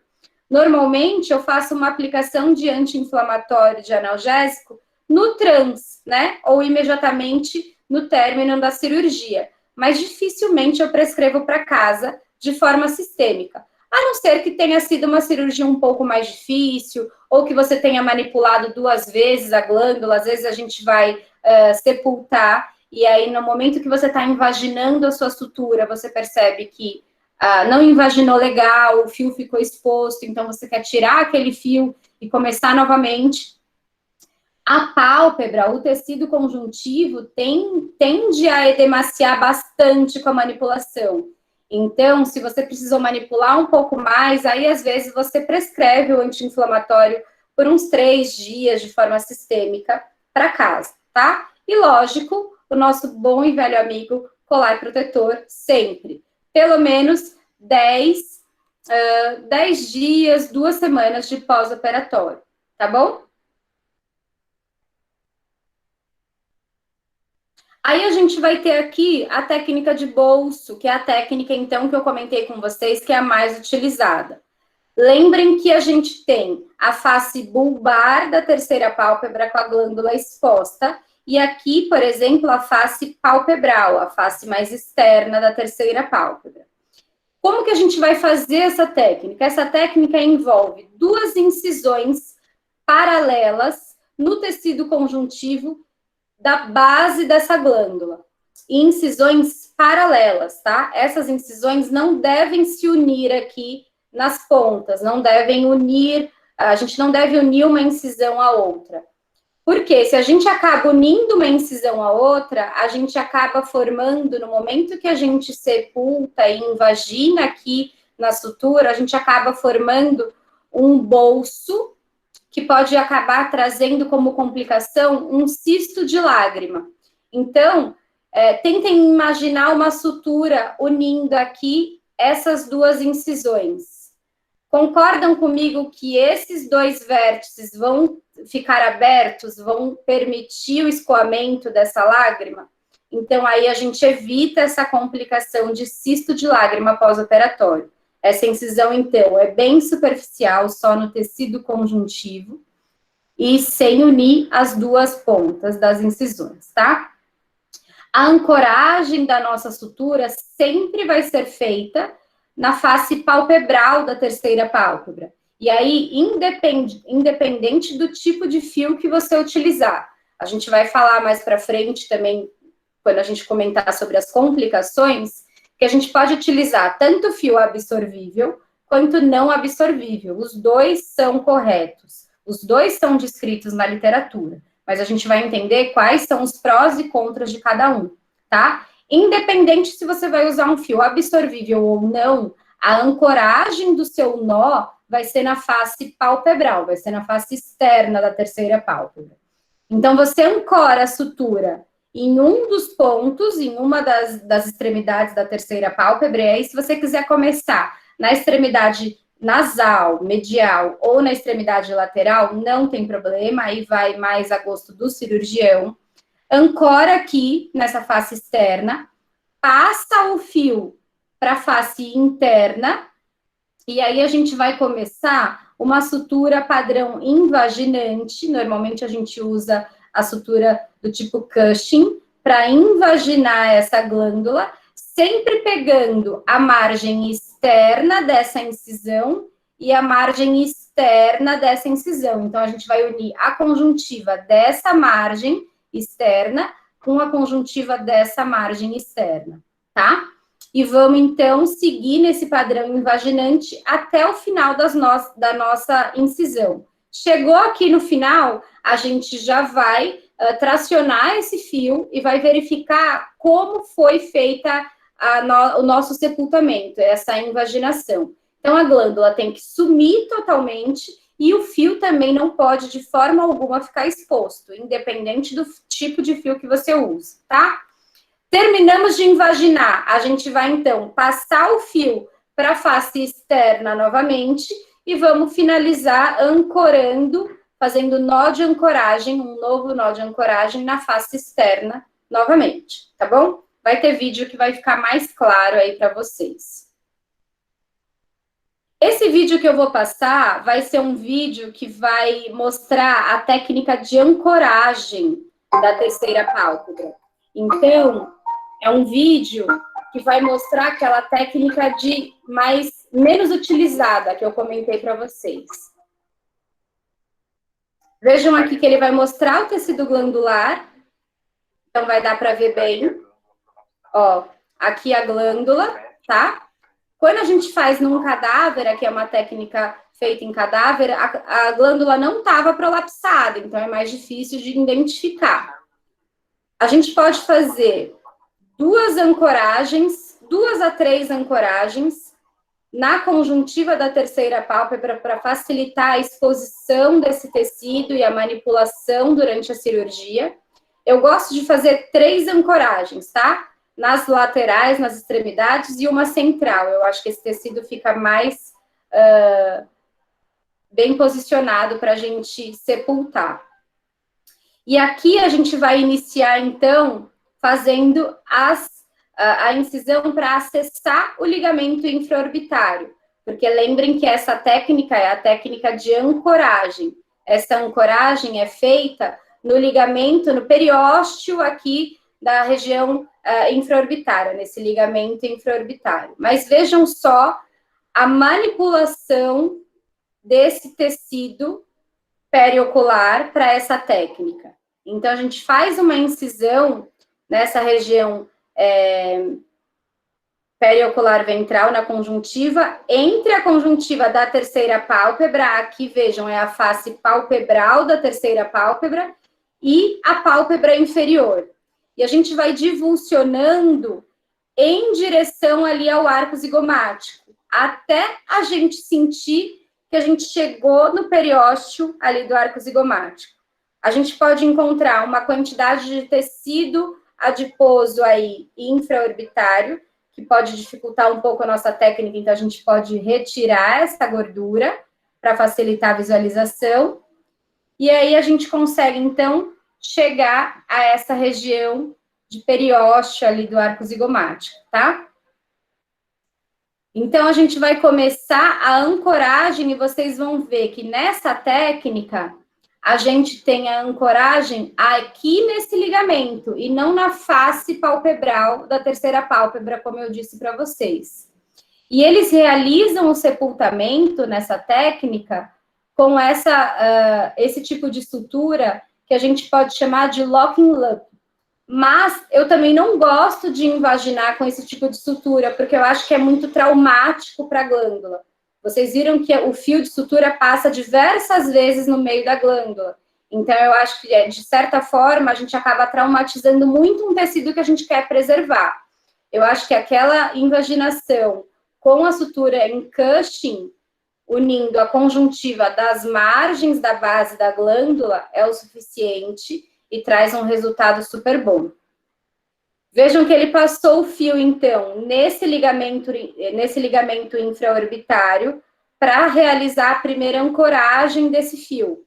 Normalmente, eu faço uma aplicação de anti-inflamatório, de analgésico, no trans, né? Ou imediatamente no término da cirurgia. Mas dificilmente eu prescrevo para casa de forma sistêmica. A não ser que tenha sido uma cirurgia um pouco mais difícil, ou que você tenha manipulado 2 vezes a glândula, às vezes a gente vai sepultar. E aí, no momento que você está invaginando a sua sutura, você percebe que não invaginou legal, o fio ficou exposto, então você quer tirar aquele fio e começar novamente. A pálpebra, o tecido conjuntivo, tende a edemaciar bastante com a manipulação. Então, se você precisou manipular um pouco mais, aí às vezes você prescreve o anti-inflamatório por uns 3 dias de forma sistêmica para casa, tá? E lógico, o nosso bom e velho amigo colar protetor sempre. Pelo menos 10 dias, 2 semanas de pós-operatório, tá bom? Aí a gente vai ter aqui a técnica de bolso, que é a técnica, então, que eu comentei com vocês, que é a mais utilizada. Lembrem que a gente tem a face bulbar da terceira pálpebra com a glândula exposta, e aqui, por exemplo, a face palpebral, a face mais externa da terceira pálpebra. Como que a gente vai fazer essa técnica? Essa técnica envolve 2 incisões paralelas no tecido conjuntivo da base dessa glândula. Incisões paralelas, tá? Essas incisões não devem se unir aqui nas pontas, não devem unir, a gente não deve unir uma incisão à outra. Porque se a gente acaba unindo uma incisão à outra, a gente acaba formando, no momento que a gente sepulta e invagina aqui na sutura, a gente acaba formando um bolso que pode acabar trazendo como complicação um cisto de lágrima. Então, tentem imaginar uma sutura unindo aqui essas 2 incisões. Concordam comigo que esses 2 vértices vão ficar abertos, vão permitir o escoamento dessa lágrima? Então, aí a gente evita essa complicação de cisto de lágrima pós-operatório. Essa incisão, então, é bem superficial, só no tecido conjuntivo. e sem unir as duas pontas das incisões, tá? A ancoragem da nossa sutura sempre vai ser feita na face palpebral da terceira pálpebra. E aí, independente do tipo de fio que você utilizar. A gente vai falar mais para frente também, quando a gente comentar sobre as complicações, que a gente pode utilizar tanto fio absorvível quanto não absorvível. Os dois são corretos. Os dois são descritos na literatura. Mas a gente vai entender quais são os prós e contras de cada um, tá? Independente se você vai usar um fio absorvível ou não, a ancoragem do seu nó vai ser na face palpebral, vai ser na face externa da terceira pálpebra. Então, você ancora a sutura em um dos pontos, em uma das extremidades da terceira pálpebra, e aí, se você quiser começar na extremidade nasal, medial ou na extremidade lateral, não tem problema, aí vai mais a gosto do cirurgião. Ancora aqui, nessa face externa, passa o fio para a face interna, e aí a gente vai começar uma sutura padrão invaginante. Normalmente a gente usa a sutura do tipo Cushing para invaginar essa glândula, sempre pegando a margem externa dessa incisão e a margem externa dessa incisão. Então, a gente vai unir a conjuntiva dessa margem externa com a conjuntiva dessa margem externa, tá? E vamos, então, seguir nesse padrão invaginante até o final da nossa incisão. Chegou aqui no final, a gente já vai tracionar esse fio e vai verificar como foi feita o nosso sepultamento, essa invaginação. Então, a glândula tem que sumir totalmente e o fio também não pode, de forma alguma, ficar exposto, independente do tipo de fio que você usa, tá? Terminamos de invaginar, a gente vai, então, passar o fio para a face externa novamente e vamos finalizar ancorando, fazendo nó de ancoragem, um novo nó de ancoragem na face externa novamente, tá bom? Vai ter vídeo que vai ficar mais claro aí para vocês. Esse vídeo que eu vou passar vai ser um vídeo que vai mostrar a técnica de ancoragem da terceira pálpebra. Então, é um vídeo que vai mostrar aquela técnica de menos utilizada que eu comentei para vocês. Vejam aqui que ele vai mostrar o tecido glandular. Então, vai dar para ver bem. Ó, aqui a glândula, tá? Quando a gente faz num cadáver, aqui é uma técnica feita em cadáver, a glândula não estava prolapsada, então é mais difícil de identificar. A gente pode fazer 2 a 3 ancoragens na conjuntiva da terceira pálpebra para facilitar a exposição desse tecido e a manipulação durante a cirurgia. Eu gosto de fazer 3 ancoragens, tá? Nas laterais, nas extremidades e uma central. Eu acho que esse tecido fica mais bem posicionado para a gente sepultar. E aqui a gente vai iniciar, então, fazendo a incisão para acessar o ligamento infraorbitário. Porque lembrem que essa técnica é a técnica de ancoragem. Essa ancoragem é feita no ligamento, no periósteo aqui da região infraorbitária, nesse ligamento infraorbitário. Mas vejam só a manipulação desse tecido periocular para essa técnica. Então, a gente faz uma incisão nessa região periocular ventral, na conjuntiva, entre a conjuntiva da terceira pálpebra, aqui vejam, é a face palpebral da terceira pálpebra, e a pálpebra inferior. E a gente vai divulsionando em direção ali ao arco zigomático, até a gente sentir que a gente chegou no periósteo ali do arco zigomático. A gente pode encontrar uma quantidade de tecido adiposo aí infraorbitário, que pode dificultar um pouco a nossa técnica, então a gente pode retirar essa gordura para facilitar a visualização. E aí a gente consegue, então, chegar a essa região de periósteo ali do arco zigomático, tá? Então, a gente vai começar a ancoragem e vocês vão ver que nessa técnica, a gente tem a ancoragem aqui nesse ligamento e não na face palpebral da terceira pálpebra, como eu disse para vocês. E eles realizam o sepultamento nessa técnica com esse tipo de sutura que a gente pode chamar de locking loop. Mas eu também não gosto de invaginar com esse tipo de sutura, porque eu acho que é muito traumático para a glândula. Vocês viram que o fio de sutura passa diversas vezes no meio da glândula. Então, eu acho que, de certa forma, a gente acaba traumatizando muito um tecido que a gente quer preservar. Eu acho que aquela invaginação com a sutura em Cushing, unindo a conjuntiva das margens da base da glândula, é o suficiente e traz um resultado super bom. Vejam que ele passou o fio, então, nesse ligamento infraorbitário para realizar a primeira ancoragem desse fio.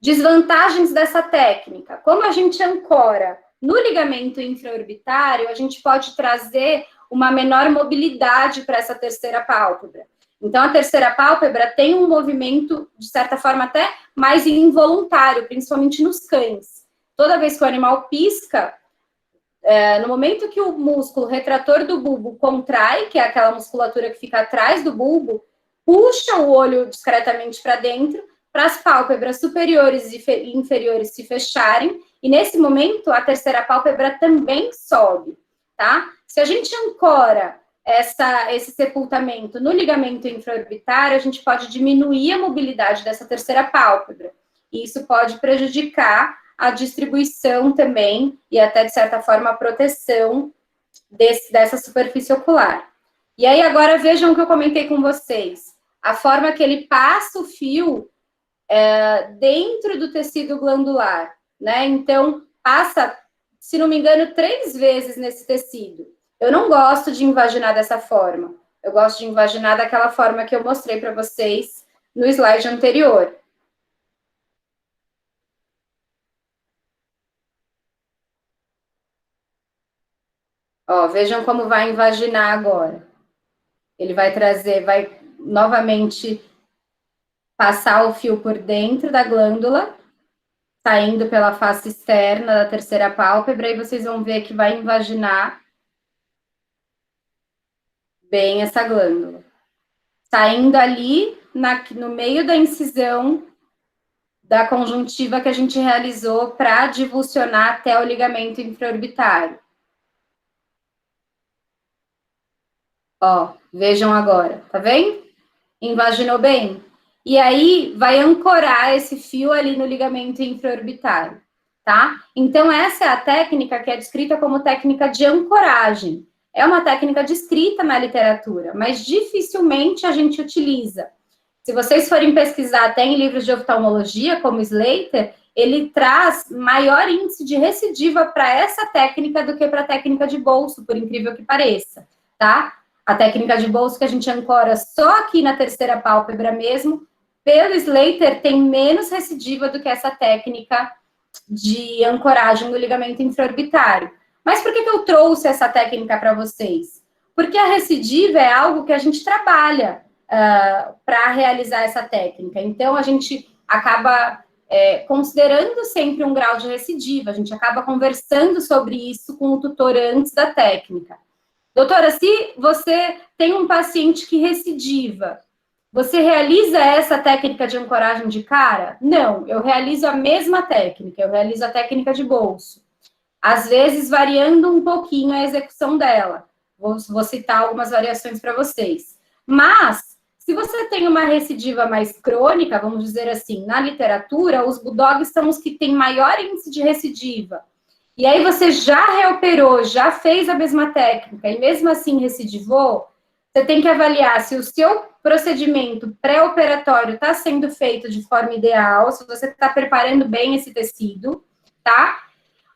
Desvantagens dessa técnica. Como a gente ancora no ligamento infraorbitário, a gente pode trazer uma menor mobilidade para essa terceira pálpebra. Então, a terceira pálpebra tem um movimento, de certa forma, até mais involuntário, principalmente nos cães. Toda vez que o animal pisca, no momento que o músculo retrator do bulbo contrai, que é aquela musculatura que fica atrás do bulbo, puxa o olho discretamente para dentro, para as pálpebras superiores e inferiores se fecharem, e nesse momento a terceira pálpebra também sobe, tá? Se a gente ancora esse sepultamento no ligamento infraorbitário, a gente pode diminuir a mobilidade dessa terceira pálpebra, e isso pode prejudicar a distribuição também, e até, de certa forma, a proteção dessa superfície ocular. E aí, agora, vejam o que eu comentei com vocês. A forma que ele passa o fio dentro do tecido glandular, né? Então, passa, se não me engano, 3 vezes nesse tecido. Eu não gosto de invaginar dessa forma. Eu gosto de invaginar daquela forma que eu mostrei para vocês no slide anterior. Ó, vejam como vai invaginar agora. Ele vai novamente passar o fio por dentro da glândula, saindo pela face externa da terceira pálpebra, e vocês vão ver que vai invaginar bem essa glândula. Saindo ali no meio da incisão da conjuntiva que a gente realizou para divulsionar até o ligamento infraorbitário. Ó, vejam agora, tá vendo? Invaginou bem? E aí, vai ancorar esse fio ali no ligamento infraorbitário, tá? Então, essa é a técnica que é descrita como técnica de ancoragem. É uma técnica descrita na literatura, mas dificilmente a gente utiliza. Se vocês forem pesquisar até em livros de oftalmologia, como Slater, ele traz maior índice de recidiva para essa técnica do que para a técnica de bolso, por incrível que pareça, tá? A técnica de bolso que a gente ancora só aqui na terceira pálpebra mesmo, pelo Slater, tem menos recidiva do que essa técnica de ancoragem do ligamento infraorbitário. Mas por que eu trouxe essa técnica para vocês? Porque a recidiva é algo que a gente trabalha para realizar essa técnica. Então, a gente acaba considerando sempre um grau de recidiva, a gente acaba conversando sobre isso com o tutor antes da técnica. Doutora, se você tem um paciente que recidiva, você realiza essa técnica de ancoragem de cara? Não, eu realizo a mesma técnica, eu realizo a técnica de bolso. Às vezes, variando um pouquinho a execução dela. Vou citar algumas variações para vocês. Mas, se você tem uma recidiva mais crônica, vamos dizer assim, na literatura, os bulldogs são os que têm maior índice de recidiva. E aí você já reoperou, já fez a mesma técnica e mesmo assim recidivou, você tem que avaliar se o seu procedimento pré-operatório está sendo feito de forma ideal, se você está preparando bem esse tecido, tá?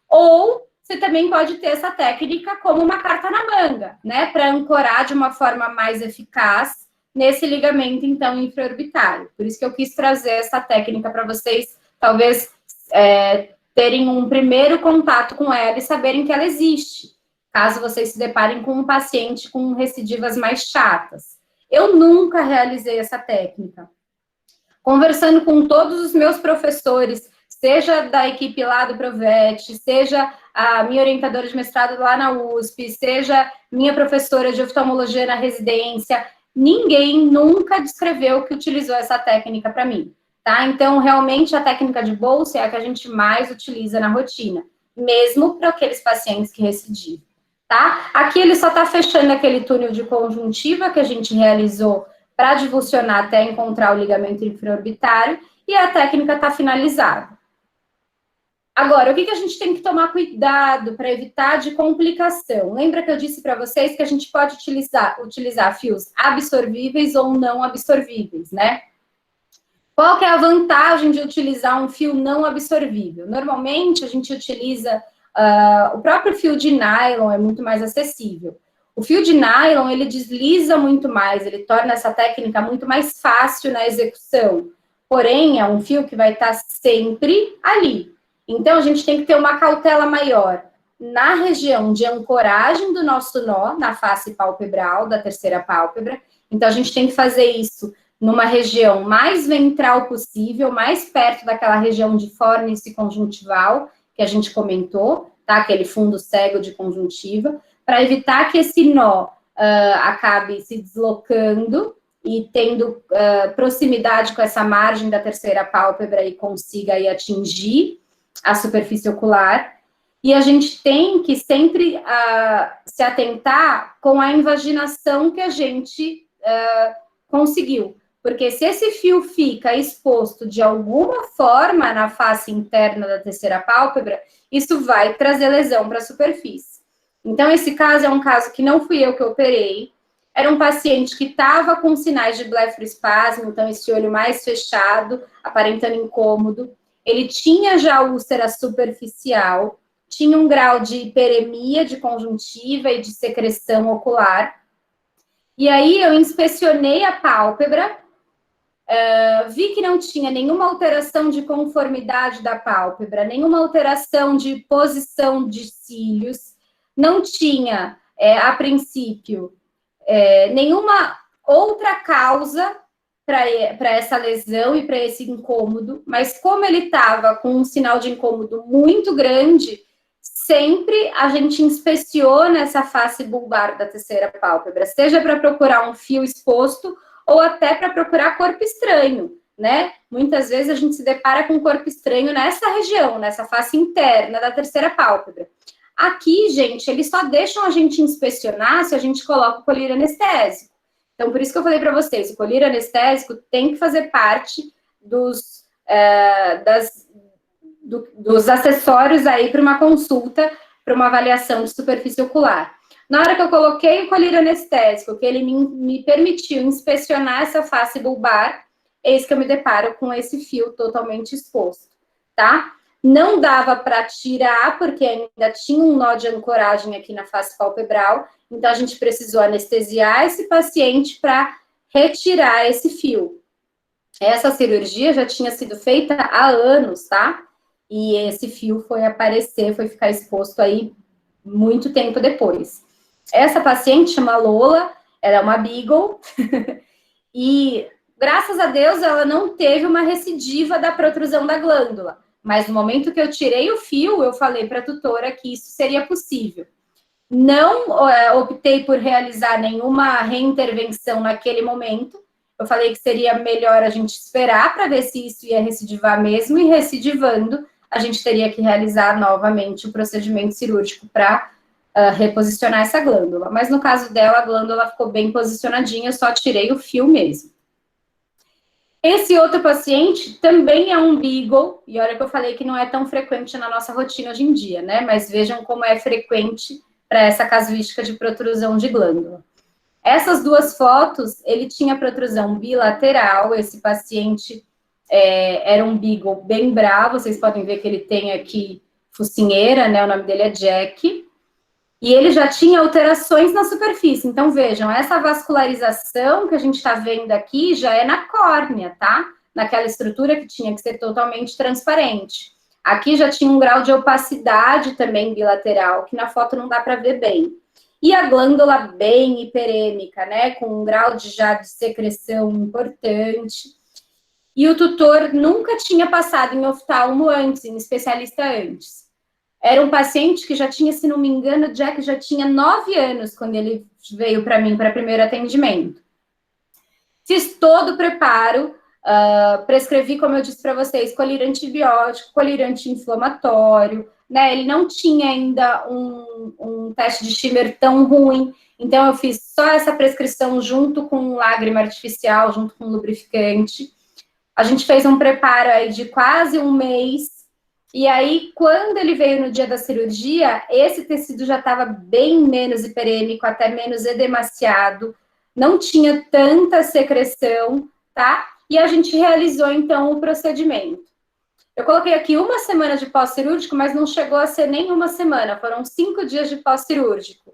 Ou você também pode ter essa técnica como uma carta na manga, né? Para ancorar de uma forma mais eficaz nesse ligamento, então, infraorbitário. Por isso que eu quis trazer essa técnica para vocês, talvez terem um primeiro contato com ela e saberem que ela existe, caso vocês se deparem com um paciente com recidivas mais chatas. Eu nunca realizei essa técnica, conversando com todos os meus professores, seja da equipe lá do Provet, seja a minha orientadora de mestrado lá na USP, seja minha professora de oftalmologia na residência, ninguém nunca descreveu que utilizou essa técnica para mim, tá? Então, realmente, a técnica de bolsa é a que a gente mais utiliza na rotina, mesmo para aqueles pacientes que recidivam, tá? Aqui ele só está fechando aquele túnel de conjuntiva que a gente realizou para divulsionar até encontrar o ligamento infraorbitário, e a técnica está finalizada. Agora, o que a gente tem que tomar cuidado para evitar de complicação? Lembra que eu disse para vocês que a gente pode utilizar fios absorvíveis ou não absorvíveis, né? Qual que é a vantagem de utilizar um fio não absorvível? Normalmente, a gente utiliza o próprio fio de nylon, é muito mais acessível. O fio de nylon, ele desliza muito mais, ele torna essa técnica muito mais fácil na execução. Porém, é um fio que vai estar sempre ali. Então, a gente tem que ter uma cautela maior na região de ancoragem do nosso nó, na face palpebral, da terceira pálpebra. Então, a gente tem que fazer isso numa região mais ventral possível, mais perto daquela região de fórnice conjuntival, que a gente comentou, tá? Aquele fundo cego de conjuntiva, para evitar que esse nó acabe se deslocando e tendo proximidade com essa margem da terceira pálpebra e consiga aí atingir a superfície ocular. E a gente tem que sempre se atentar com a invaginação que a gente conseguiu. Porque se esse fio fica exposto de alguma forma na face interna da terceira pálpebra, isso vai trazer lesão para a superfície. Então, esse caso é um caso que não fui eu que operei. Era um paciente que estava com sinais de blefaroespasmo, então esse olho mais fechado, aparentando incômodo. Ele tinha já úlcera superficial, tinha um grau de hiperemia de conjuntiva e de secreção ocular. E aí eu inspecionei a pálpebra, vi que não tinha nenhuma alteração de conformidade da pálpebra, nenhuma alteração de posição de cílios, não tinha, a princípio, nenhuma outra causa para essa lesão e para esse incômodo, mas como ele estava com um sinal de incômodo muito grande, sempre a gente inspeciona essa face bulbar da terceira pálpebra, seja para procurar um fio exposto ou até para procurar corpo estranho, né? Muitas vezes a gente se depara com corpo estranho nessa região, nessa face interna da terceira pálpebra. Aqui, gente, eles só deixam a gente inspecionar se a gente coloca o colírio anestésico. Então, por isso que eu falei para vocês, o colírio anestésico tem que fazer parte dos acessórios aí para uma consulta, para uma avaliação de superfície ocular. Na hora que eu coloquei o colírio anestésico, que ele me permitiu inspecionar essa face bulbar, eis que eu me deparo com esse fio totalmente exposto, tá? Não dava para tirar, porque ainda tinha um nó de ancoragem aqui na face palpebral, então a gente precisou anestesiar esse paciente para retirar esse fio. Essa cirurgia já tinha sido feita há anos, tá? E esse fio foi aparecer, foi ficar exposto aí muito tempo depois. Essa paciente chama Lola, ela é uma Beagle, e graças a Deus ela não teve uma recidiva da protrusão da glândula. Mas no momento que eu tirei o fio, eu falei para a tutora que isso seria possível. Não optei por realizar nenhuma reintervenção naquele momento. Eu falei que seria melhor a gente esperar para ver se isso ia recidivar mesmo, e recidivando, a gente teria que realizar novamente o procedimento cirúrgico para reposicionar essa glândula. Mas no caso dela, a glândula ficou bem posicionadinha, eu só tirei o fio mesmo. Esse outro paciente também é um Beagle, e olha que eu falei que não é tão frequente na nossa rotina hoje em dia, né? Mas vejam como é frequente para essa casuística de protrusão de glândula. Essas duas fotos, ele tinha protrusão bilateral, esse paciente era um Beagle bem bravo, vocês podem ver que ele tem aqui focinheira, né? O nome dele é Jack. E ele já tinha alterações na superfície. Então, vejam, essa vascularização que a gente está vendo aqui já é na córnea, tá? Naquela estrutura que tinha que ser totalmente transparente. Aqui já tinha um grau de opacidade também bilateral, que na foto não dá para ver bem. E a glândula bem hiperêmica, né? Com um grau de secreção importante. e o tutor nunca tinha passado em oftalmo antes, em especialista antes. Era um paciente que já tinha, se não me engano, o Jack já tinha 9 anos quando ele veio para mim para primeiro atendimento. Fiz todo o preparo, prescrevi, como eu disse para vocês, colírio antibiótico, colírio anti-inflamatório, né? Ele não tinha ainda um teste de Schimmer tão ruim, então eu fiz só essa prescrição junto com lágrima artificial, junto com lubrificante. A gente fez um preparo aí de quase um mês, e aí, quando ele veio no dia da cirurgia, esse tecido já estava bem menos hiperêmico, até menos edemaciado, não tinha tanta secreção, tá? E a gente realizou, então, o procedimento. Eu coloquei aqui 1 semana de pós-cirúrgico, mas não chegou a ser nem 1 semana, foram 5 dias de pós-cirúrgico.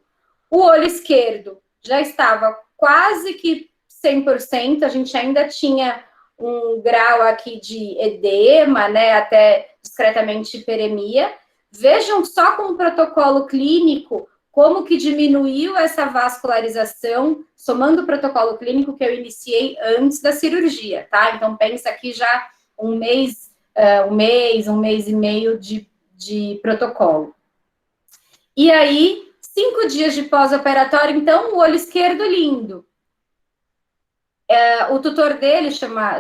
O olho esquerdo já estava quase que 100%, a gente ainda tinha um grau aqui de edema, né, até discretamente hiperemia. Vejam só com o protocolo clínico como que diminuiu essa vascularização, somando o protocolo clínico que eu iniciei antes da cirurgia, tá? Então, pensa aqui já um mês e meio de protocolo. E aí, 5 dias de pós-operatório, então, o olho esquerdo lindo. O tutor dele, chama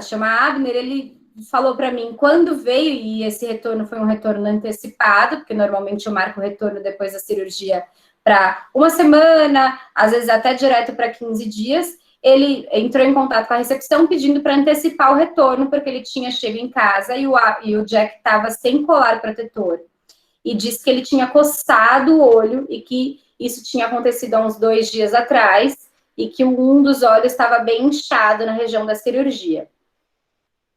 Abner, ele falou para mim quando veio, e esse retorno foi um retorno antecipado, porque normalmente eu marco o retorno depois da cirurgia para 1 semana, às vezes até direto para 15 dias. Ele entrou em contato com a recepção pedindo para antecipar o retorno, porque ele tinha chego em casa e o Jack estava sem colar protetor. E disse que ele tinha coçado o olho e que isso tinha acontecido há uns 2 dias atrás, e que um dos olhos estava bem inchado na região da cirurgia.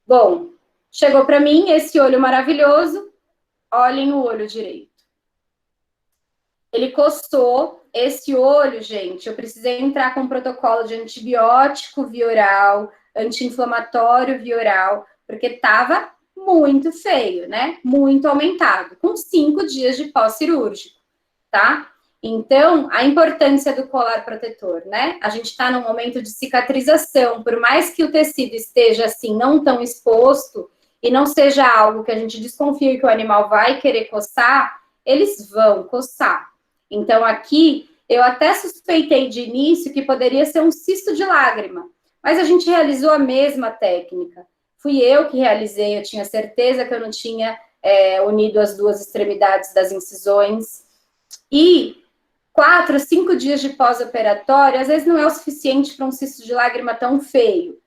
Bom, chegou para mim esse olho maravilhoso, olhem o olho direito. Ele coçou esse olho, gente, eu precisei entrar com um protocolo de antibiótico via oral, anti-inflamatório via oral, porque estava muito feio, né? Muito aumentado, com 5 dias de pós-cirúrgico, tá? Então, a importância do colar protetor, né? A gente está num momento de cicatrização, por mais que o tecido esteja assim, não tão exposto, e não seja algo que a gente desconfie que o animal vai querer coçar, eles vão coçar. Então, aqui, eu até suspeitei de início que poderia ser um cisto de lágrima, mas a gente realizou a mesma técnica. Fui eu que realizei, eu tinha certeza que eu não tinha unido as 2 extremidades das incisões, e 4, 5 dias de pós-operatório, às vezes não é o suficiente para um cisto de lágrima tão feio.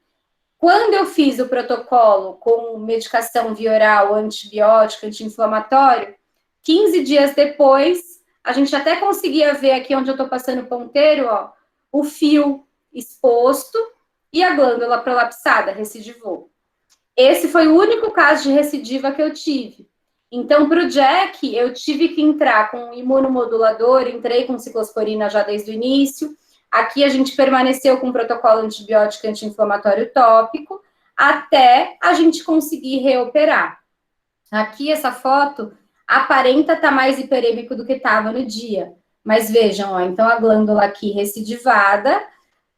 Quando eu fiz o protocolo com medicação via oral, antibiótico, anti-inflamatório, 15 dias depois, a gente até conseguia ver aqui onde eu estou passando o ponteiro, ó, o fio exposto e a glândula prolapsada, recidivou. Esse foi o único caso de recidiva que eu tive. Então, para o Jack, eu tive que entrar com um imunomodulador, entrei com ciclosporina já desde o início. Aqui a gente permaneceu com um protocolo antibiótico anti-inflamatório tópico, até a gente conseguir reoperar. Aqui essa foto aparenta estar mais hiperêmico do que estava no dia. Mas vejam, ó, então a glândula aqui recidivada,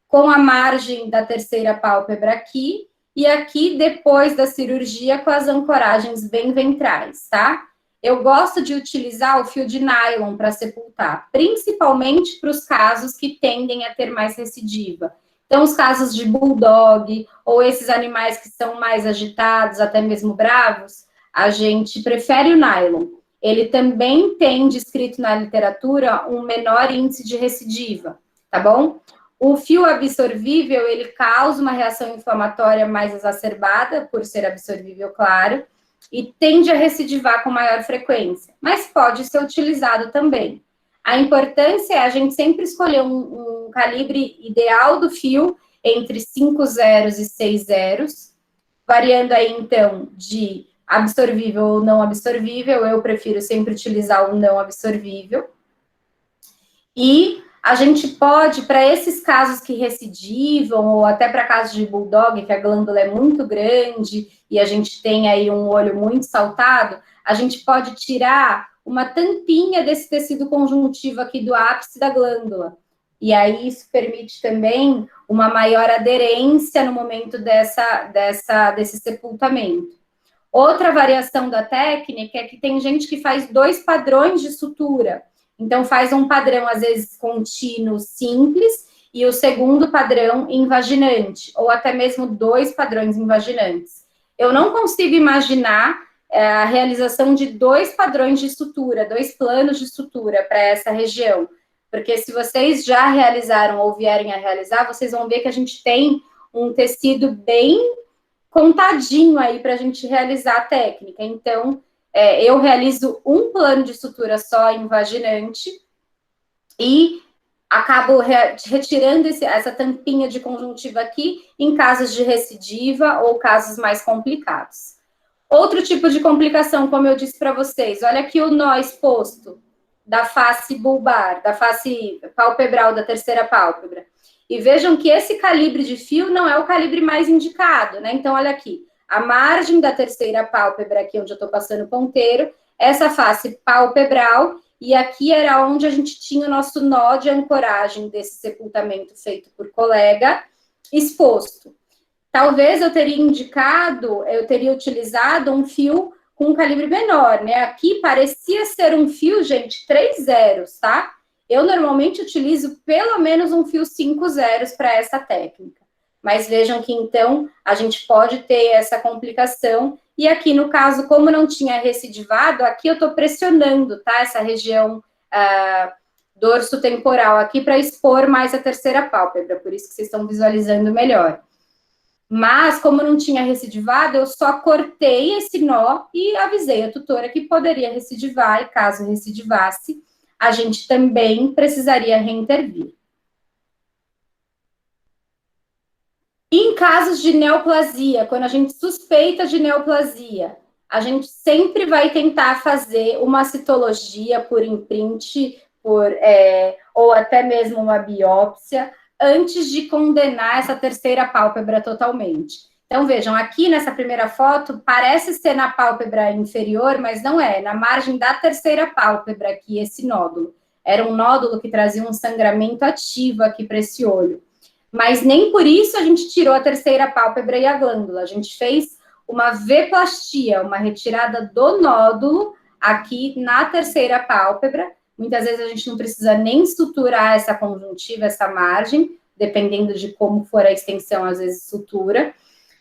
com a margem da terceira pálpebra aqui, e aqui, depois da cirurgia, com as ancoragens bem ventrais, tá? Eu gosto de utilizar o fio de nylon para sepultar, principalmente para os casos que tendem a ter mais recidiva. Então, os casos de bulldog, ou esses animais que são mais agitados, até mesmo bravos, a gente prefere o nylon. Ele também tem descrito na literatura um menor índice de recidiva, tá bom? O fio absorvível, ele causa uma reação inflamatória mais exacerbada, por ser absorvível, claro, e tende a recidivar com maior frequência, mas pode ser utilizado também. A importância é a gente sempre escolher um calibre ideal do fio, entre 5 zeros e 6 zeros, variando aí, então, de absorvível ou não absorvível. Eu prefiro sempre utilizar o não absorvível. E a gente pode, para esses casos que recidivam, ou até para casos de bulldog, que a glândula é muito grande e a gente tem aí um olho muito saltado, a gente pode tirar uma tampinha desse tecido conjuntivo aqui do ápice da glândula, e aí isso permite também uma maior aderência no momento desse sepultamento. Outra variação da técnica é que tem gente que faz 2 padrões de sutura. Então, faz um padrão, às vezes, contínuo simples, e o segundo padrão invaginante, ou até mesmo 2 padrões invaginantes. Eu não consigo imaginar a realização de 2 padrões de sutura, 2 planos de sutura para essa região, porque se vocês já realizaram ou vierem a realizar, vocês vão ver que a gente tem um tecido bem contadinho aí para a gente realizar a técnica. Então, eu realizo um plano de sutura só invaginante e acabo retirando essa tampinha de conjuntiva aqui em casos de recidiva ou casos mais complicados. Outro tipo de complicação, como eu disse para vocês, olha aqui o nó exposto da face bulbar, da face palpebral, da terceira pálpebra. E vejam que esse calibre de fio não é o calibre mais indicado, né? Então, olha aqui, a margem da terceira pálpebra, aqui onde eu estou passando o ponteiro, essa face palpebral, e aqui era onde a gente tinha o nosso nó de ancoragem desse sepultamento feito por colega, exposto. Talvez eu teria utilizado um fio com um calibre menor, né? Aqui parecia ser um fio, gente, 3 zeros, tá? Eu normalmente utilizo pelo menos um fio 5 zeros para essa técnica. Mas vejam que, então, a gente pode ter essa complicação. E aqui, no caso, como não tinha recidivado, aqui eu estou pressionando, tá? Essa região dorso temporal aqui para expor mais a terceira pálpebra. Por isso que vocês estão visualizando melhor. Mas, como não tinha recidivado, eu só cortei esse nó e avisei a tutora que poderia recidivar, e caso recidivasse, a gente também precisaria reintervir. Em casos de neoplasia, quando a gente suspeita de neoplasia, a gente sempre vai tentar fazer uma citologia por imprint, ou até mesmo uma biópsia, antes de condenar essa terceira pálpebra totalmente. Então, vejam, aqui nessa primeira foto, parece ser na pálpebra inferior, mas não é, na margem da terceira pálpebra aqui, esse nódulo. Era um nódulo que trazia um sangramento ativo aqui para esse olho. Mas nem por isso a gente tirou a terceira pálpebra e a glândula. A gente fez uma V-plastia, uma retirada do nódulo aqui na terceira pálpebra. Muitas vezes a gente não precisa nem suturar essa conjuntiva, essa margem, dependendo de como for a extensão, às vezes sutura.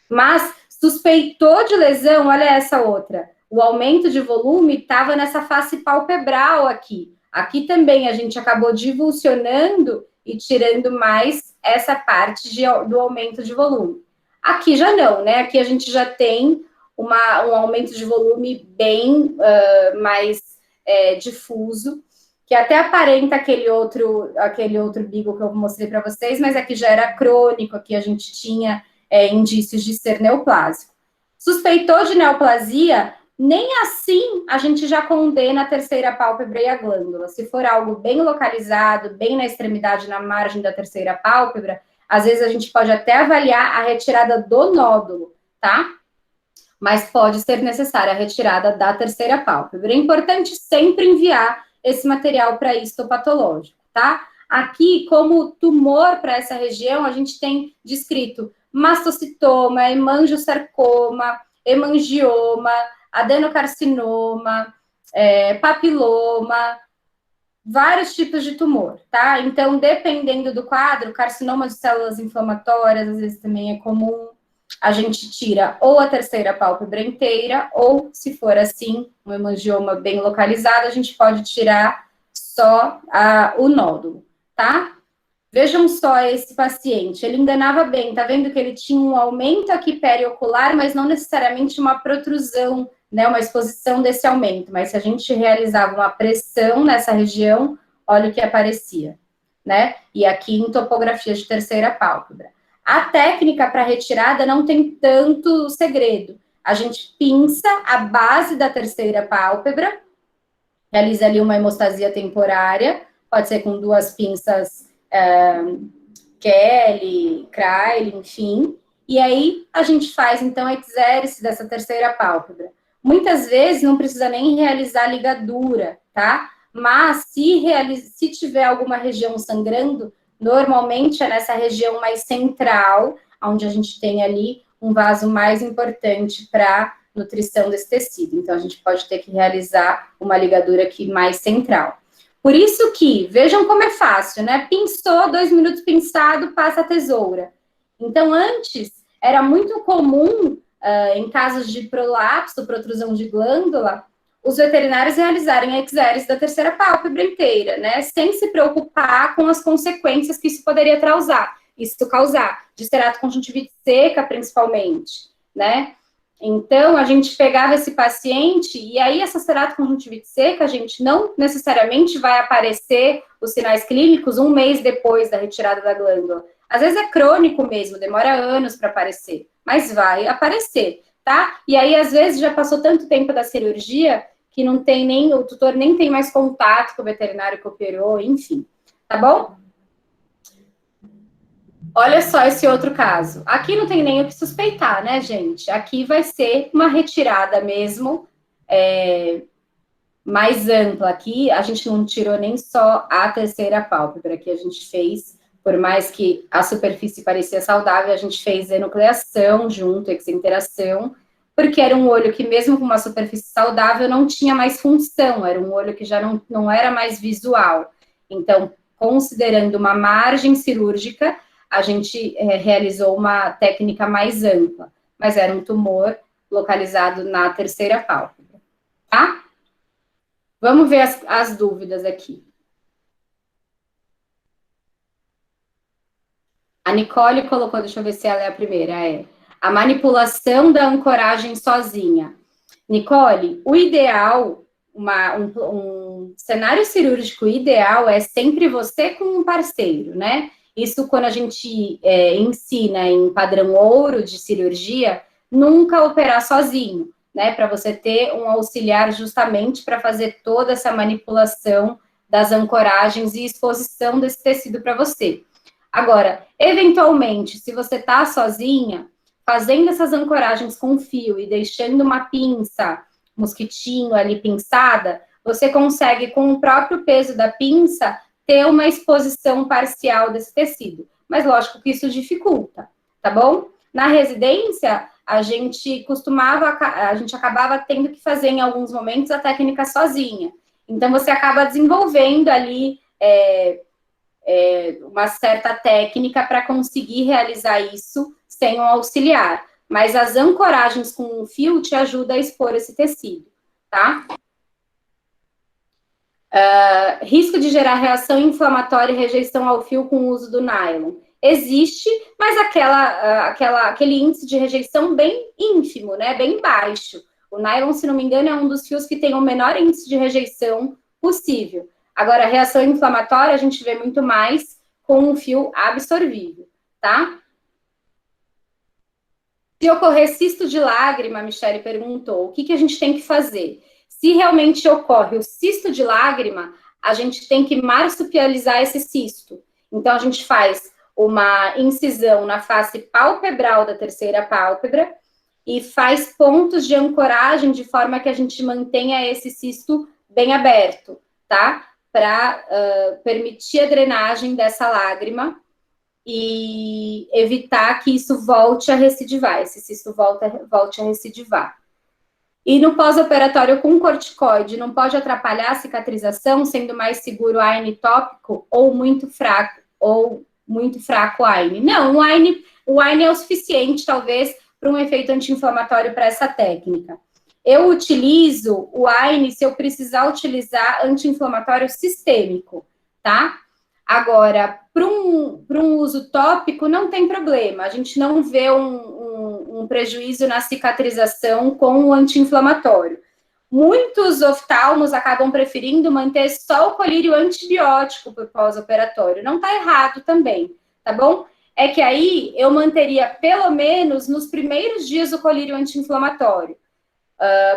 Mas suspeitou de lesão, olha essa outra. O aumento de volume estava nessa face palpebral aqui. Aqui também a gente acabou divulsionando e tirando mais essa parte do aumento de volume. Aqui já não, né? Aqui a gente já tem um aumento de volume bem mais difuso, que até aparenta aquele outro bigo que eu mostrei para vocês, mas aqui já era crônico, aqui a gente tinha indícios de ser neoplásico. Suspeitou de neoplasia, nem assim a gente já condena a terceira pálpebra e a glândula. Se for algo bem localizado, bem na extremidade, na margem da terceira pálpebra, às vezes a gente pode até avaliar a retirada do nódulo, tá? Mas pode ser necessária a retirada da terceira pálpebra. É importante sempre enviar esse material para histopatológico, tá? Aqui, como tumor para essa região, a gente tem descrito mastocitoma, hemangiosarcoma, hemangioma, adenocarcinoma, papiloma, vários tipos de tumor, tá? Então, dependendo do quadro, carcinoma de células inflamatórias, às vezes também é comum, a gente tira ou a terceira pálpebra inteira, ou, se for assim, um hemangioma bem localizado, a gente pode tirar só o nódulo, tá? Vejam só esse paciente, ele enganava bem, tá vendo que ele tinha um aumento aqui periocular, mas não necessariamente uma protrusão, né, uma exposição desse aumento, mas se a gente realizava uma pressão nessa região, olha o que aparecia, né? E aqui em topografia de terceira pálpebra. A técnica para retirada não tem tanto segredo. A gente pinça a base da terceira pálpebra, realiza ali uma hemostasia temporária, pode ser com 2 pinças Kelly, Kraile, enfim, e aí a gente faz, então, a exérese dessa terceira pálpebra. Muitas vezes não precisa nem realizar ligadura, tá? Mas se tiver alguma região sangrando, Normalmente é nessa região mais central, onde a gente tem ali um vaso mais importante para nutrição desse tecido. Então, a gente pode ter que realizar uma ligadura aqui mais central. Por isso que, vejam como é fácil, né? Pinçou, 2 minutos pinçado, passa a tesoura. Então, antes, era muito comum, em casos de prolapso, protrusão de glândula, os veterinários realizarem a exérese da terceira pálpebra inteira, né? Sem se preocupar com as consequências que isso poderia causar, de ceratoconsjuntivite seca, principalmente, né? Então, a gente pegava esse paciente, e aí essa ceratoconsjuntivite seca, gente, não necessariamente vai aparecer os sinais clínicos um mês depois da retirada da glândula. Às vezes é crônico mesmo, demora anos para aparecer, mas vai aparecer, tá? E aí, às vezes, já passou tanto tempo da cirurgia que não tem nem, o tutor nem tem mais contato com o veterinário que operou, enfim, tá bom? Olha só esse outro caso. Aqui não tem nem o que suspeitar, né, gente? Aqui vai ser uma retirada mesmo, mais ampla. Aqui a gente não tirou nem só a terceira pálpebra, aqui a gente fez, por mais que a superfície parecia saudável, a gente fez enucleação junto, exenteração, porque era um olho que mesmo com uma superfície saudável não tinha mais função, era um olho que já não era mais visual. Então, considerando uma margem cirúrgica, a gente realizou uma técnica mais ampla, mas era um tumor localizado na terceira pálpebra, tá? Vamos ver as dúvidas aqui. A Nicole colocou, deixa eu ver se ela é a primeira, a manipulação da ancoragem sozinha. Nicole, o ideal, um cenário cirúrgico ideal é sempre você com um parceiro, né? Isso quando a gente ensina em padrão ouro de cirurgia, nunca operar sozinho, né? Para você ter um auxiliar justamente para fazer toda essa manipulação das ancoragens e exposição desse tecido para você. Agora, eventualmente, se você está sozinha, fazendo essas ancoragens com fio e deixando uma pinça, mosquitinho ali pinçada, você consegue, com o próprio peso da pinça, ter uma exposição parcial desse tecido. Mas, lógico que isso dificulta, tá bom? Na residência, a gente acabava tendo que fazer, em alguns momentos, a técnica sozinha. Então, você acaba desenvolvendo ali uma certa técnica para conseguir realizar isso sem um auxiliar. Mas as ancoragens com o fio te ajudam a expor esse tecido, tá? Risco de gerar reação inflamatória e rejeição ao fio com o uso do nylon. Existe, mas aquele índice de rejeição bem ínfimo, né? Bem baixo. O nylon, se não me engano, é um dos fios que tem o menor índice de rejeição possível. Agora, a reação inflamatória a gente vê muito mais com um fio absorvível, tá? Se ocorrer cisto de lágrima, a Michele perguntou, o que a gente tem que fazer? Se realmente ocorre o cisto de lágrima, a gente tem que marsupializar esse cisto. Então, a gente faz uma incisão na face palpebral da terceira pálpebra e faz pontos de ancoragem de forma que a gente mantenha esse cisto bem aberto, tá? Para permitir a drenagem dessa lágrima e evitar que isso volte a recidivar, esse cisto volte a recidivar. E no pós-operatório com corticoide, não pode atrapalhar a cicatrização, sendo mais seguro o AINE tópico ou muito fraco o AINE? Não, o AINE é o suficiente, talvez, para um efeito anti-inflamatório para essa técnica. Eu utilizo o AINE se eu precisar utilizar anti-inflamatório sistêmico, tá? Agora, para um uso tópico, não tem problema. A gente não vê um prejuízo na cicatrização com o anti-inflamatório. Muitos oftalmos acabam preferindo manter só o colírio antibiótico por pós-operatório. Não está errado também, tá bom? É que aí eu manteria, pelo menos, nos primeiros dias o colírio anti-inflamatório.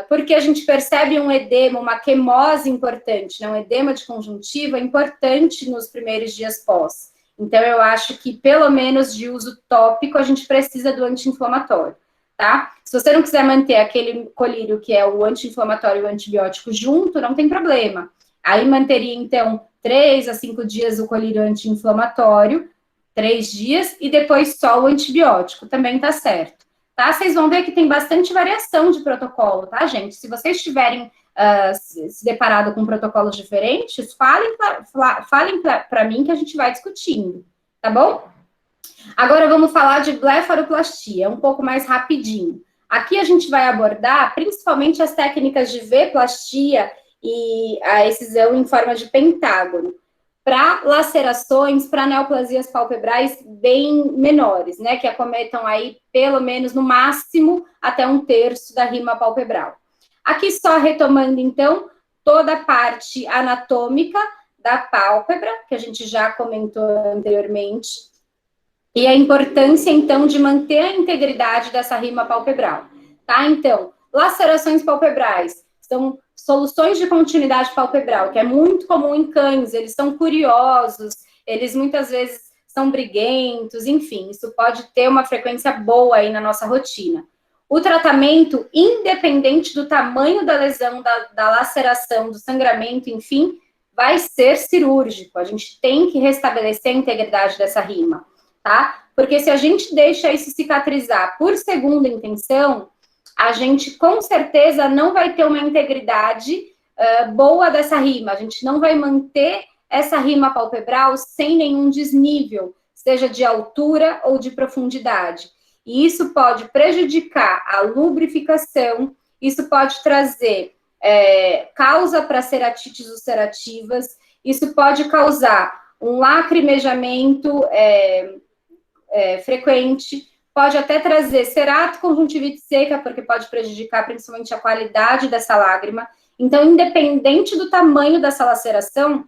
Porque a gente percebe um edema, uma quimose importante, né? Um edema de conjuntiva importante nos primeiros dias pós. Então, eu acho que, pelo menos de uso tópico, a gente precisa do anti-inflamatório, tá? Se você não quiser manter aquele colírio que é o anti-inflamatório e o antibiótico junto, não tem problema. Aí manteria, então, 3 a 5 dias o colírio anti-inflamatório, 3 dias, e depois só o antibiótico, também tá certo. Tá? Vocês vão ver que tem bastante variação de protocolo, tá, gente? Se vocês tiverem se deparado com protocolos diferentes, falem para mim que a gente vai discutindo, tá bom? Agora vamos falar de blefaroplastia, um pouco mais rapidinho. Aqui a gente vai abordar principalmente as técnicas de V-plastia e a excisão em forma de pentágono, para lacerações, para neoplasias palpebrais bem menores, né, que acometam aí pelo menos no máximo até 1/3 da rima palpebral. Aqui só retomando então toda a parte anatômica da pálpebra, que a gente já comentou anteriormente, e a importância, então, de manter a integridade dessa rima palpebral, tá? Então, lacerações palpebrais são soluções de continuidade palpebral, que é muito comum em cães, eles são curiosos, eles muitas vezes são briguentos, enfim, isso pode ter uma frequência boa aí na nossa rotina. O tratamento, independente do tamanho da lesão, da laceração, do sangramento, enfim, vai ser cirúrgico. A gente tem que restabelecer a integridade dessa rima, tá? Porque se a gente deixa isso cicatrizar por segunda intenção, a gente com certeza não vai ter uma integridade boa dessa rima. A gente não vai manter essa rima palpebral sem nenhum desnível, seja de altura ou de profundidade. E isso pode prejudicar a lubrificação, isso pode trazer causa para ceratites ulcerativas, isso pode causar um lacrimejamento frequente, pode até trazer ceratoconjuntivite seca, porque pode prejudicar principalmente a qualidade dessa lágrima. Então, independente do tamanho dessa laceração,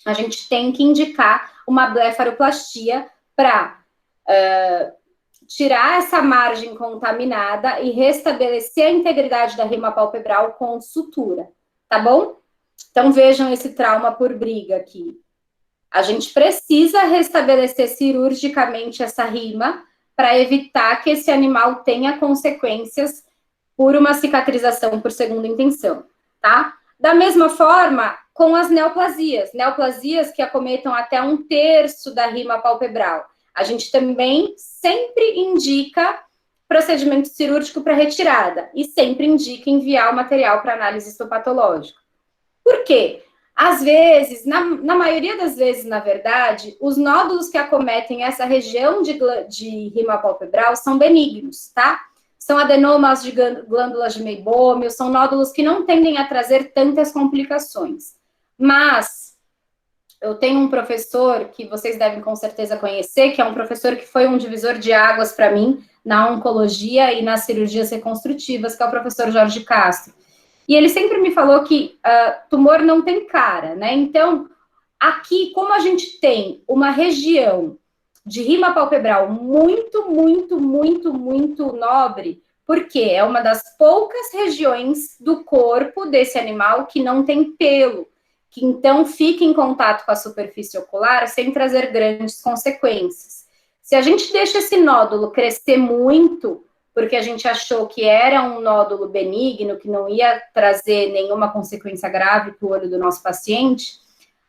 a gente tem que indicar uma blefaroplastia para tirar essa margem contaminada e restabelecer a integridade da rima palpebral com sutura, tá bom? Então, vejam esse trauma por briga aqui. A gente precisa restabelecer cirurgicamente essa rima para evitar que esse animal tenha consequências por uma cicatrização por segunda intenção, tá? Da mesma forma, com as neoplasias que acometam até 1/3 da rima palpebral. A gente também sempre indica procedimento cirúrgico para retirada e sempre indica enviar o material para análise histopatológica. Por quê? Às vezes, na maioria das vezes, na verdade, os nódulos que acometem essa região de rima palpebral são benignos, tá? São adenomas de glândulas de meibômio, são nódulos que não tendem a trazer tantas complicações. Mas eu tenho um professor que vocês devem com certeza conhecer, que é um professor que foi um divisor de águas para mim na oncologia e nas cirurgias reconstrutivas, que é o professor Jorge Castro. E ele sempre me falou que tumor não tem cara, né? Então, aqui, como a gente tem uma região de rima palpebral muito, muito, muito, muito nobre, porque é uma das poucas regiões do corpo desse animal que não tem pelo, que então fica em contato com a superfície ocular sem trazer grandes consequências. Se a gente deixa esse nódulo crescer muito, porque a gente achou que era um nódulo benigno, que não ia trazer nenhuma consequência grave para o olho do nosso paciente,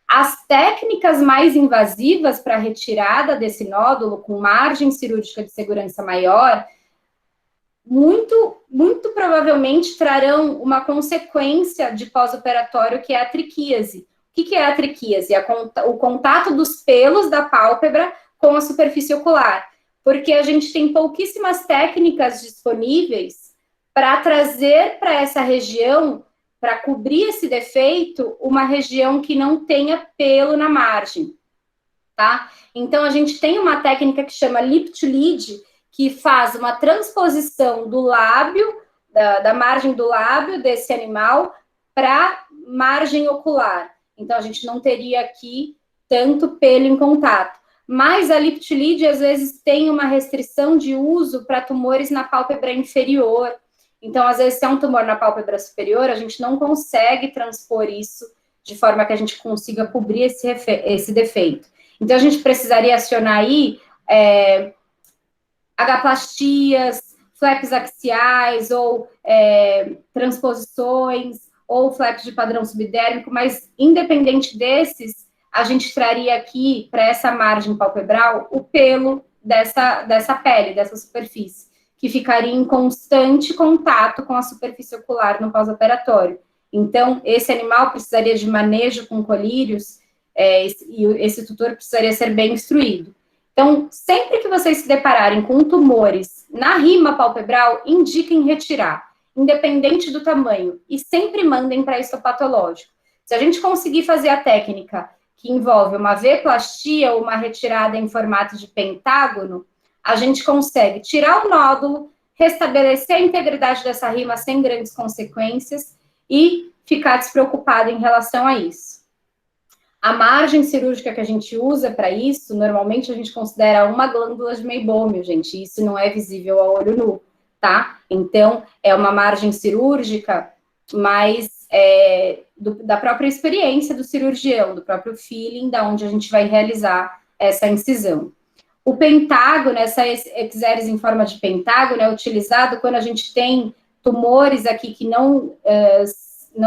as técnicas mais invasivas para a retirada desse nódulo, com margem cirúrgica de segurança maior, muito, muito provavelmente trarão uma consequência de pós-operatório, que é a triquíase. O que é a triquíase? O contato dos pelos da pálpebra com a superfície ocular. Porque a gente tem pouquíssimas técnicas disponíveis para trazer para essa região, para cobrir esse defeito, uma região que não tenha pelo na margem, tá? Então, a gente tem uma técnica que chama lip to lid, que faz uma transposição do lábio, da margem do lábio desse animal para margem ocular. Então, a gente não teria aqui tanto pelo em contato. Mas a lip to lid, às vezes, tem uma restrição de uso para tumores na pálpebra inferior. Então, às vezes, se é um tumor na pálpebra superior, a gente não consegue transpor isso de forma que a gente consiga cobrir esse defeito. Então, a gente precisaria acionar aí H-plastias, flaps axiais ou transposições, ou flaps de padrão subdérmico, mas independente desses, a gente traria aqui, para essa margem palpebral, o pelo dessa pele, dessa superfície, que ficaria em constante contato com a superfície ocular no pós-operatório. Então, esse animal precisaria de manejo com colírios, e esse tutor precisaria ser bem instruído. Então, sempre que vocês se depararem com tumores na rima palpebral, indiquem retirar, independente do tamanho, e sempre mandem para histopatológico. Se a gente conseguir fazer a técnica que envolve uma V-plastia ou uma retirada em formato de pentágono, a gente consegue tirar o nódulo, restabelecer a integridade dessa rima sem grandes consequências e ficar despreocupado em relação a isso. A margem cirúrgica que a gente usa para isso, normalmente a gente considera uma glândula de meibômio, gente, isso não é visível a olho nu, tá? Então, é uma margem cirúrgica, mas da própria experiência do cirurgião, do próprio feeling, da onde a gente vai realizar essa incisão. O pentágono, essa exeres em forma de pentágono, é utilizado quando a gente tem tumores aqui que não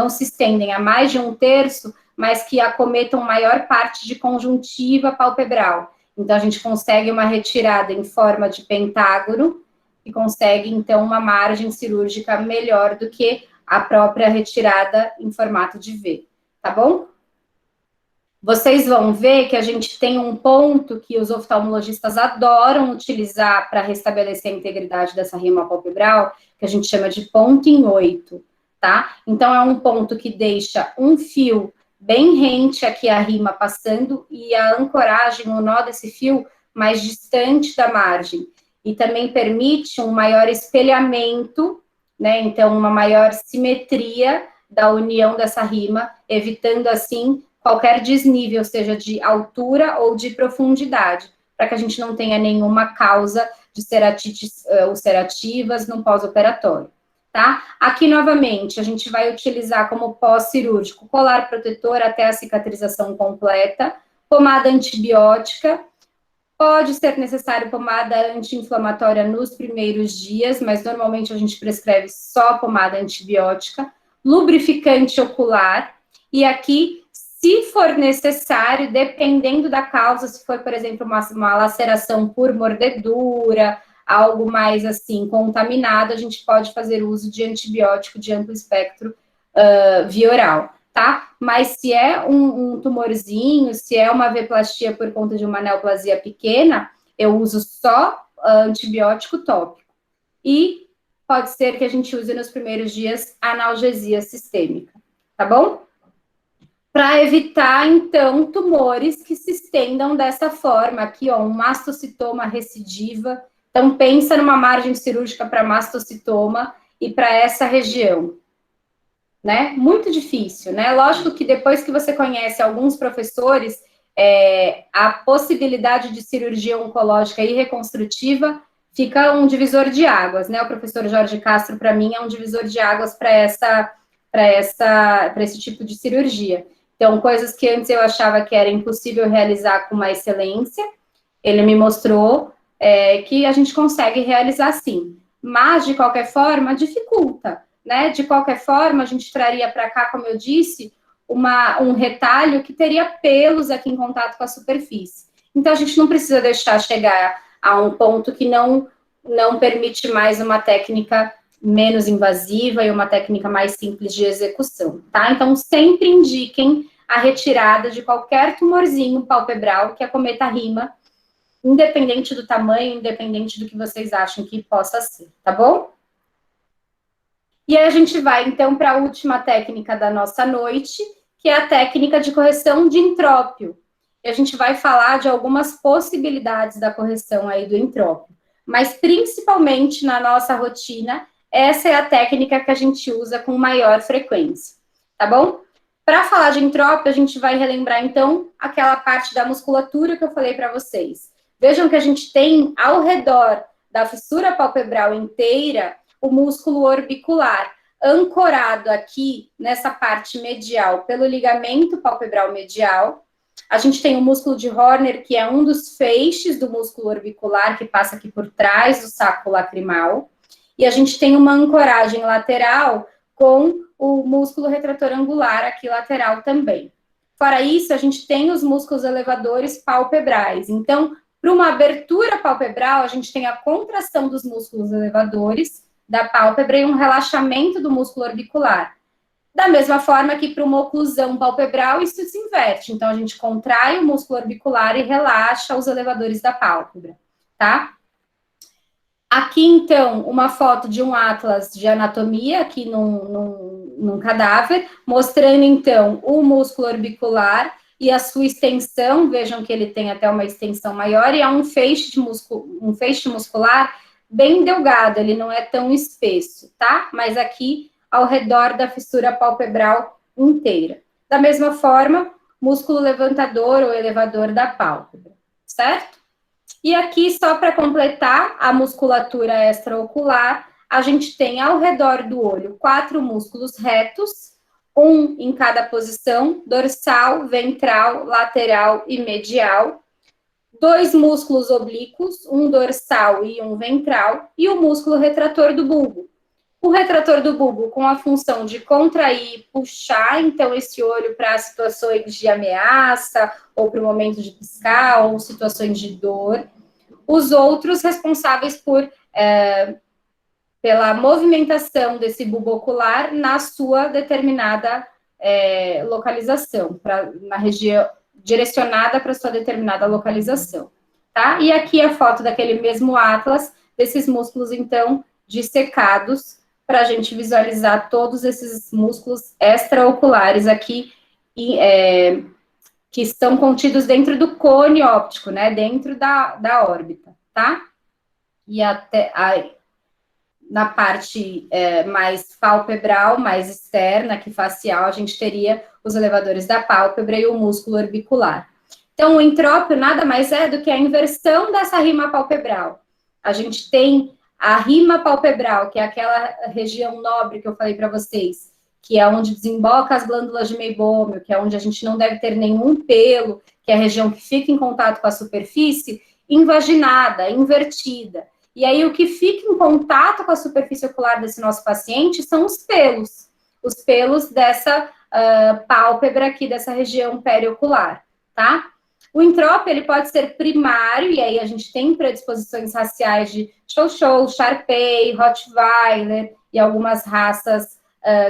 se estendem a mais de 1/3, mas que acometam maior parte de conjuntiva palpebral. Então, a gente consegue uma retirada em forma de pentágono e consegue, então, uma margem cirúrgica melhor do que a própria retirada em formato de V, tá bom? Vocês vão ver que a gente tem um ponto que os oftalmologistas adoram utilizar para restabelecer a integridade dessa rima palpebral, que a gente chama de ponto em 8, tá? Então, é um ponto que deixa um fio bem rente aqui a rima passando e a ancoragem, o nó desse fio mais distante da margem. E também permite um maior espelhamento, né? Então, uma maior simetria da união dessa rima, evitando, assim, qualquer desnível, seja de altura ou de profundidade, para que a gente não tenha nenhuma causa de ceratites ulcerativas no pós-operatório. Tá? Aqui, novamente, a gente vai utilizar como pós-cirúrgico colar protetor até a cicatrização completa, pomada antibiótica, pode ser necessário pomada anti-inflamatória nos primeiros dias, mas normalmente a gente prescreve só pomada antibiótica, lubrificante ocular, e aqui, se for necessário, dependendo da causa, se for, por exemplo, uma laceração por mordedura, algo mais assim, contaminado, a gente pode fazer uso de antibiótico de amplo espectro via oral, tá? Mas se é um tumorzinho, se é uma V-plastia por conta de uma neoplasia pequena, eu uso só antibiótico tópico. E pode ser que a gente use nos primeiros dias analgesia sistêmica, tá bom? Para evitar, então, tumores que se estendam dessa forma. Aqui, ó, um mastocitoma recidiva. Então, pensa numa margem cirúrgica para mastocitoma e para essa região, né? Muito difícil, né? Lógico que depois que você conhece alguns professores, a possibilidade de cirurgia oncológica e reconstrutiva fica um divisor de águas, né? O professor Jorge Castro, para mim, é um divisor de águas para esse tipo de cirurgia. Então, coisas que antes eu achava que era impossível realizar com uma excelência, ele me mostrou que a gente consegue realizar sim. Mas, de qualquer forma, dificulta, né? De qualquer forma, a gente traria para cá, como eu disse, um retalho que teria pelos aqui em contato com a superfície. Então, a gente não precisa deixar chegar a um ponto que não permite mais uma técnica menos invasiva e uma técnica mais simples de execução, tá? Então, sempre indiquem a retirada de qualquer tumorzinho palpebral que acometa a rima, independente do tamanho, independente do que vocês acham que possa ser, tá bom? E aí a gente vai, então, para a última técnica da nossa noite, que é a técnica de correção de entrópio. E a gente vai falar de algumas possibilidades da correção aí do entrópio. Mas, principalmente na nossa rotina, essa é a técnica que a gente usa com maior frequência, tá bom? Para falar de entrópio, a gente vai relembrar, então, aquela parte da musculatura que eu falei para vocês. Vejam que a gente tem ao redor da fissura palpebral inteira o músculo orbicular, ancorado aqui nessa parte medial pelo ligamento palpebral medial. A gente tem o músculo de Horner, que é um dos feixes do músculo orbicular, que passa aqui por trás do saco lacrimal. E a gente tem uma ancoragem lateral com o músculo retrator angular aqui lateral também. Fora isso, a gente tem os músculos elevadores palpebrais. Então, para uma abertura palpebral, a gente tem a contração dos músculos elevadores da pálpebra e um relaxamento do músculo orbicular. Da mesma forma que para uma oclusão palpebral, isso se inverte. Então, a gente contrai o músculo orbicular e relaxa os elevadores da pálpebra, tá? Aqui, então, uma foto de um atlas de anatomia, aqui num cadáver, mostrando, então, o músculo orbicular e a sua extensão. Vejam que ele tem até uma extensão maior e é um feixe muscular bem delgado, ele não é tão espesso, tá? Mas aqui, ao redor da fissura palpebral inteira. Da mesma forma, músculo levantador ou elevador da pálpebra, certo? E aqui, só para completar a musculatura extraocular, a gente tem ao redor do olho 4 músculos retos, um em cada posição, dorsal, ventral, lateral e medial. 2 músculos oblíquos, um dorsal e um ventral, e o músculo retrator do bulbo. O retrator do bulbo com a função de contrair e puxar, então, esse olho para situações de ameaça, ou para o momento de piscar, ou situações de dor. Os outros responsáveis pela movimentação desse bulbo ocular na sua determinada localização, na região direcionada para sua determinada localização, tá? E aqui a foto daquele mesmo atlas, desses músculos, então, dissecados, para a gente visualizar todos esses músculos extraoculares aqui, que estão contidos dentro do cone óptico, né, dentro da órbita, tá? E até na parte mais palpebral, mais externa, que facial, a gente teria os elevadores da pálpebra e o músculo orbicular. Então, o entrópio nada mais é do que a inversão dessa rima palpebral. A gente tem a rima palpebral, que é aquela região nobre que eu falei para vocês, que é onde desemboca as glândulas de meibômio, que é onde a gente não deve ter nenhum pelo, que é a região que fica em contato com a superfície, invaginada, invertida. E aí, o que fica em contato com a superfície ocular desse nosso paciente são os pelos dessa pálpebra aqui, dessa região periocular, tá? O entrópio, ele pode ser primário, e aí a gente tem predisposições raciais de Chow-Chow, Shar-Pei, Rottweiler e algumas raças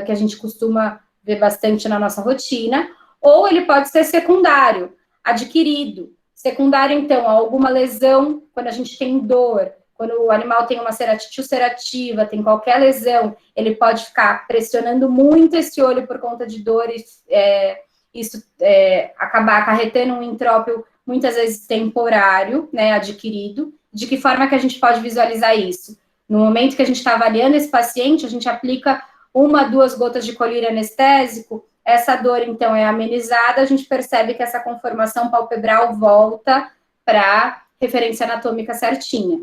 que a gente costuma ver bastante na nossa rotina, ou ele pode ser secundário, adquirido. Secundário, então, a alguma lesão, quando a gente tem dor, quando o animal tem uma ceratite ulcerativa, tem qualquer lesão, ele pode ficar pressionando muito esse olho por conta de dores, isso acabar acarretando um entrópio, muitas vezes temporário, né, adquirido. De que forma que a gente pode visualizar isso? No momento que a gente está avaliando esse paciente, a gente aplica 1, 2 gotas de colírio anestésico, essa dor, então, é amenizada, a gente percebe que essa conformação palpebral volta para a referência anatômica certinha.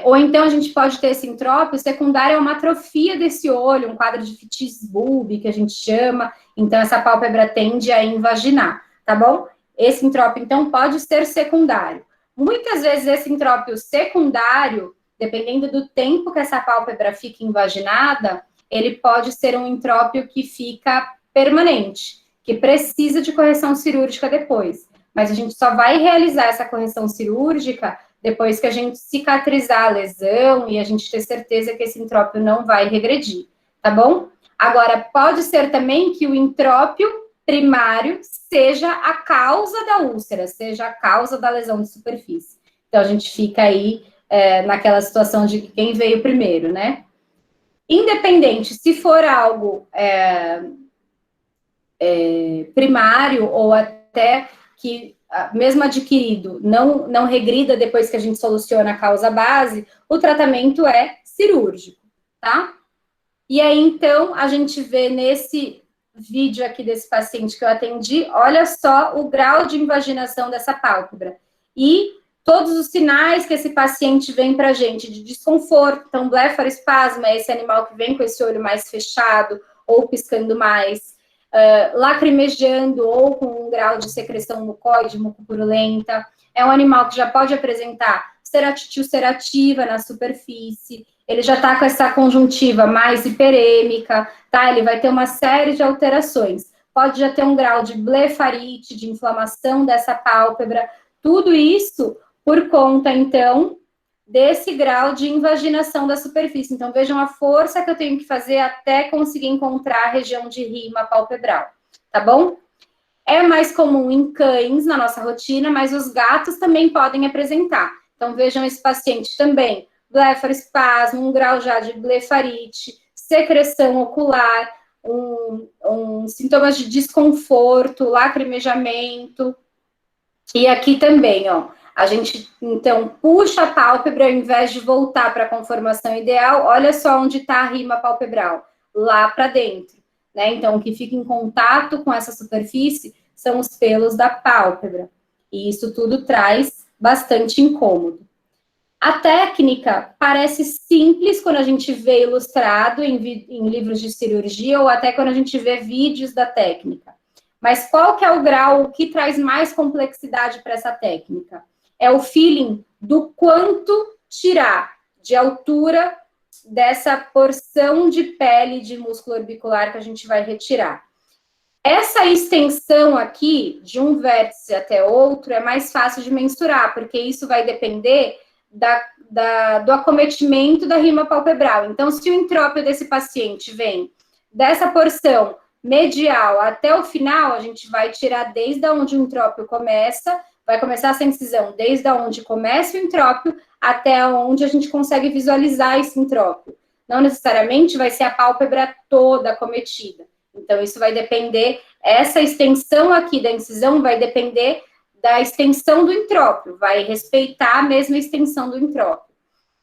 Ou então a gente pode ter esse entrópio secundário a uma atrofia desse olho, um quadro de Fitis bulbi, que a gente chama, então essa pálpebra tende a invaginar, tá bom? Esse entrópio, então, pode ser secundário. Muitas vezes esse entrópio secundário, dependendo do tempo que essa pálpebra fica invaginada, ele pode ser um entrópio que fica permanente, que precisa de correção cirúrgica depois. Mas a gente só vai realizar essa correção cirúrgica depois que a gente cicatrizar a lesão e a gente ter certeza que esse entrópio não vai regredir, tá bom? Agora, pode ser também que o entrópio primário seja a causa da úlcera, seja a causa da lesão de superfície. Então, a gente fica aí naquela situação de quem veio primeiro, né? Independente, se for algo primário ou até que mesmo adquirido, não regrida depois que a gente soluciona a causa base, o tratamento é cirúrgico, tá? E aí, então, a gente vê nesse vídeo aqui desse paciente que eu atendi, olha só o grau de invaginação dessa pálpebra. E todos os sinais que esse paciente vem pra gente de desconforto, então, blefaroespasmo é esse animal que vem com esse olho mais fechado ou piscando mais, lacrimejando ou com um grau de secreção mucoide, mucopurulenta. É um animal que já pode apresentar ceratite ulcerativa na superfície, ele já está com essa conjuntiva mais hiperêmica, tá? Ele vai ter uma série de alterações. Pode já ter um grau de blefarite, de inflamação dessa pálpebra, tudo isso por conta, então, desse grau de invaginação da superfície. Então, vejam a força que eu tenho que fazer até conseguir encontrar a região de rima palpebral, tá bom? É mais comum em cães na nossa rotina, mas os gatos também podem apresentar. Então, vejam esse paciente também, blefaroespasmo, um grau já de blefarite, secreção ocular, sintomas de desconforto, lacrimejamento. E aqui também, ó, a gente, então, puxa a pálpebra ao invés de voltar para a conformação ideal, olha só onde está a rima palpebral, lá para dentro, né? Então, o que fica em contato com essa superfície são os pelos da pálpebra. E isso tudo traz bastante incômodo. A técnica parece simples quando a gente vê ilustrado em livros de cirurgia ou até quando a gente vê vídeos da técnica. Mas qual que é o grau que traz mais complexidade para essa técnica? É o feeling do quanto tirar de altura dessa porção de pele de músculo orbicular que a gente vai retirar. Essa extensão aqui, de um vértice até outro, é mais fácil de mensurar, porque isso vai depender do acometimento da rima palpebral. Então, se o entrópio desse paciente vem dessa porção medial até o final, a gente vai tirar desde onde o entrópio começa, vai começar essa incisão desde onde começa o entrópio até onde a gente consegue visualizar esse entrópio. Não necessariamente vai ser a pálpebra toda acometida. Então, isso vai depender, essa extensão aqui da incisão vai depender da extensão do entrópio, vai respeitar a mesma extensão do entrópio.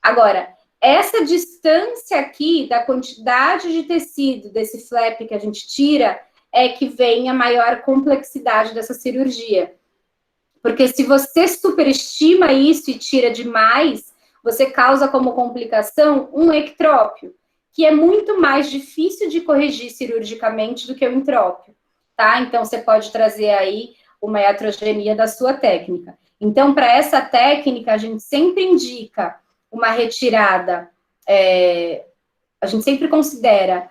Agora, essa distância aqui da quantidade de tecido desse flap que a gente tira é que vem a maior complexidade dessa cirurgia. Porque se você superestima isso e tira demais, você causa como complicação um ectrópio, que é muito mais difícil de corrigir cirurgicamente do que o entrópio, tá? Então, você pode trazer aí uma iatrogenia da sua técnica. Então, para essa técnica, a gente sempre indica uma retirada, a gente sempre considera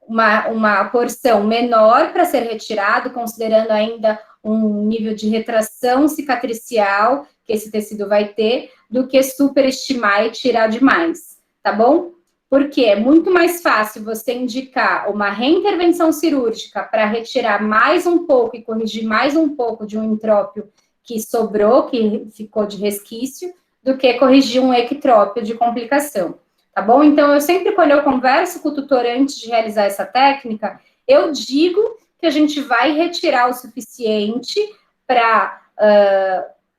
uma porção menor para ser retirado, considerando ainda um nível de retração cicatricial que esse tecido vai ter, do que superestimar e tirar demais, tá bom? Porque é muito mais fácil você indicar uma reintervenção cirúrgica para retirar mais um pouco e corrigir mais um pouco de um entrópio que sobrou, que ficou de resquício, do que corrigir um ectrópio de complicação, tá bom? Então, eu sempre, quando eu converso com o tutor antes de realizar essa técnica, eu digo que a gente vai retirar o suficiente para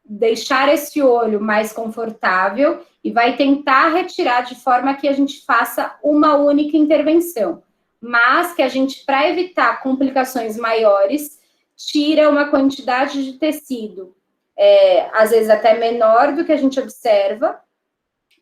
deixar esse olho mais confortável e vai tentar retirar de forma que a gente faça uma única intervenção, mas que a gente, para evitar complicações maiores, tira uma quantidade de tecido, às vezes até menor do que a gente observa,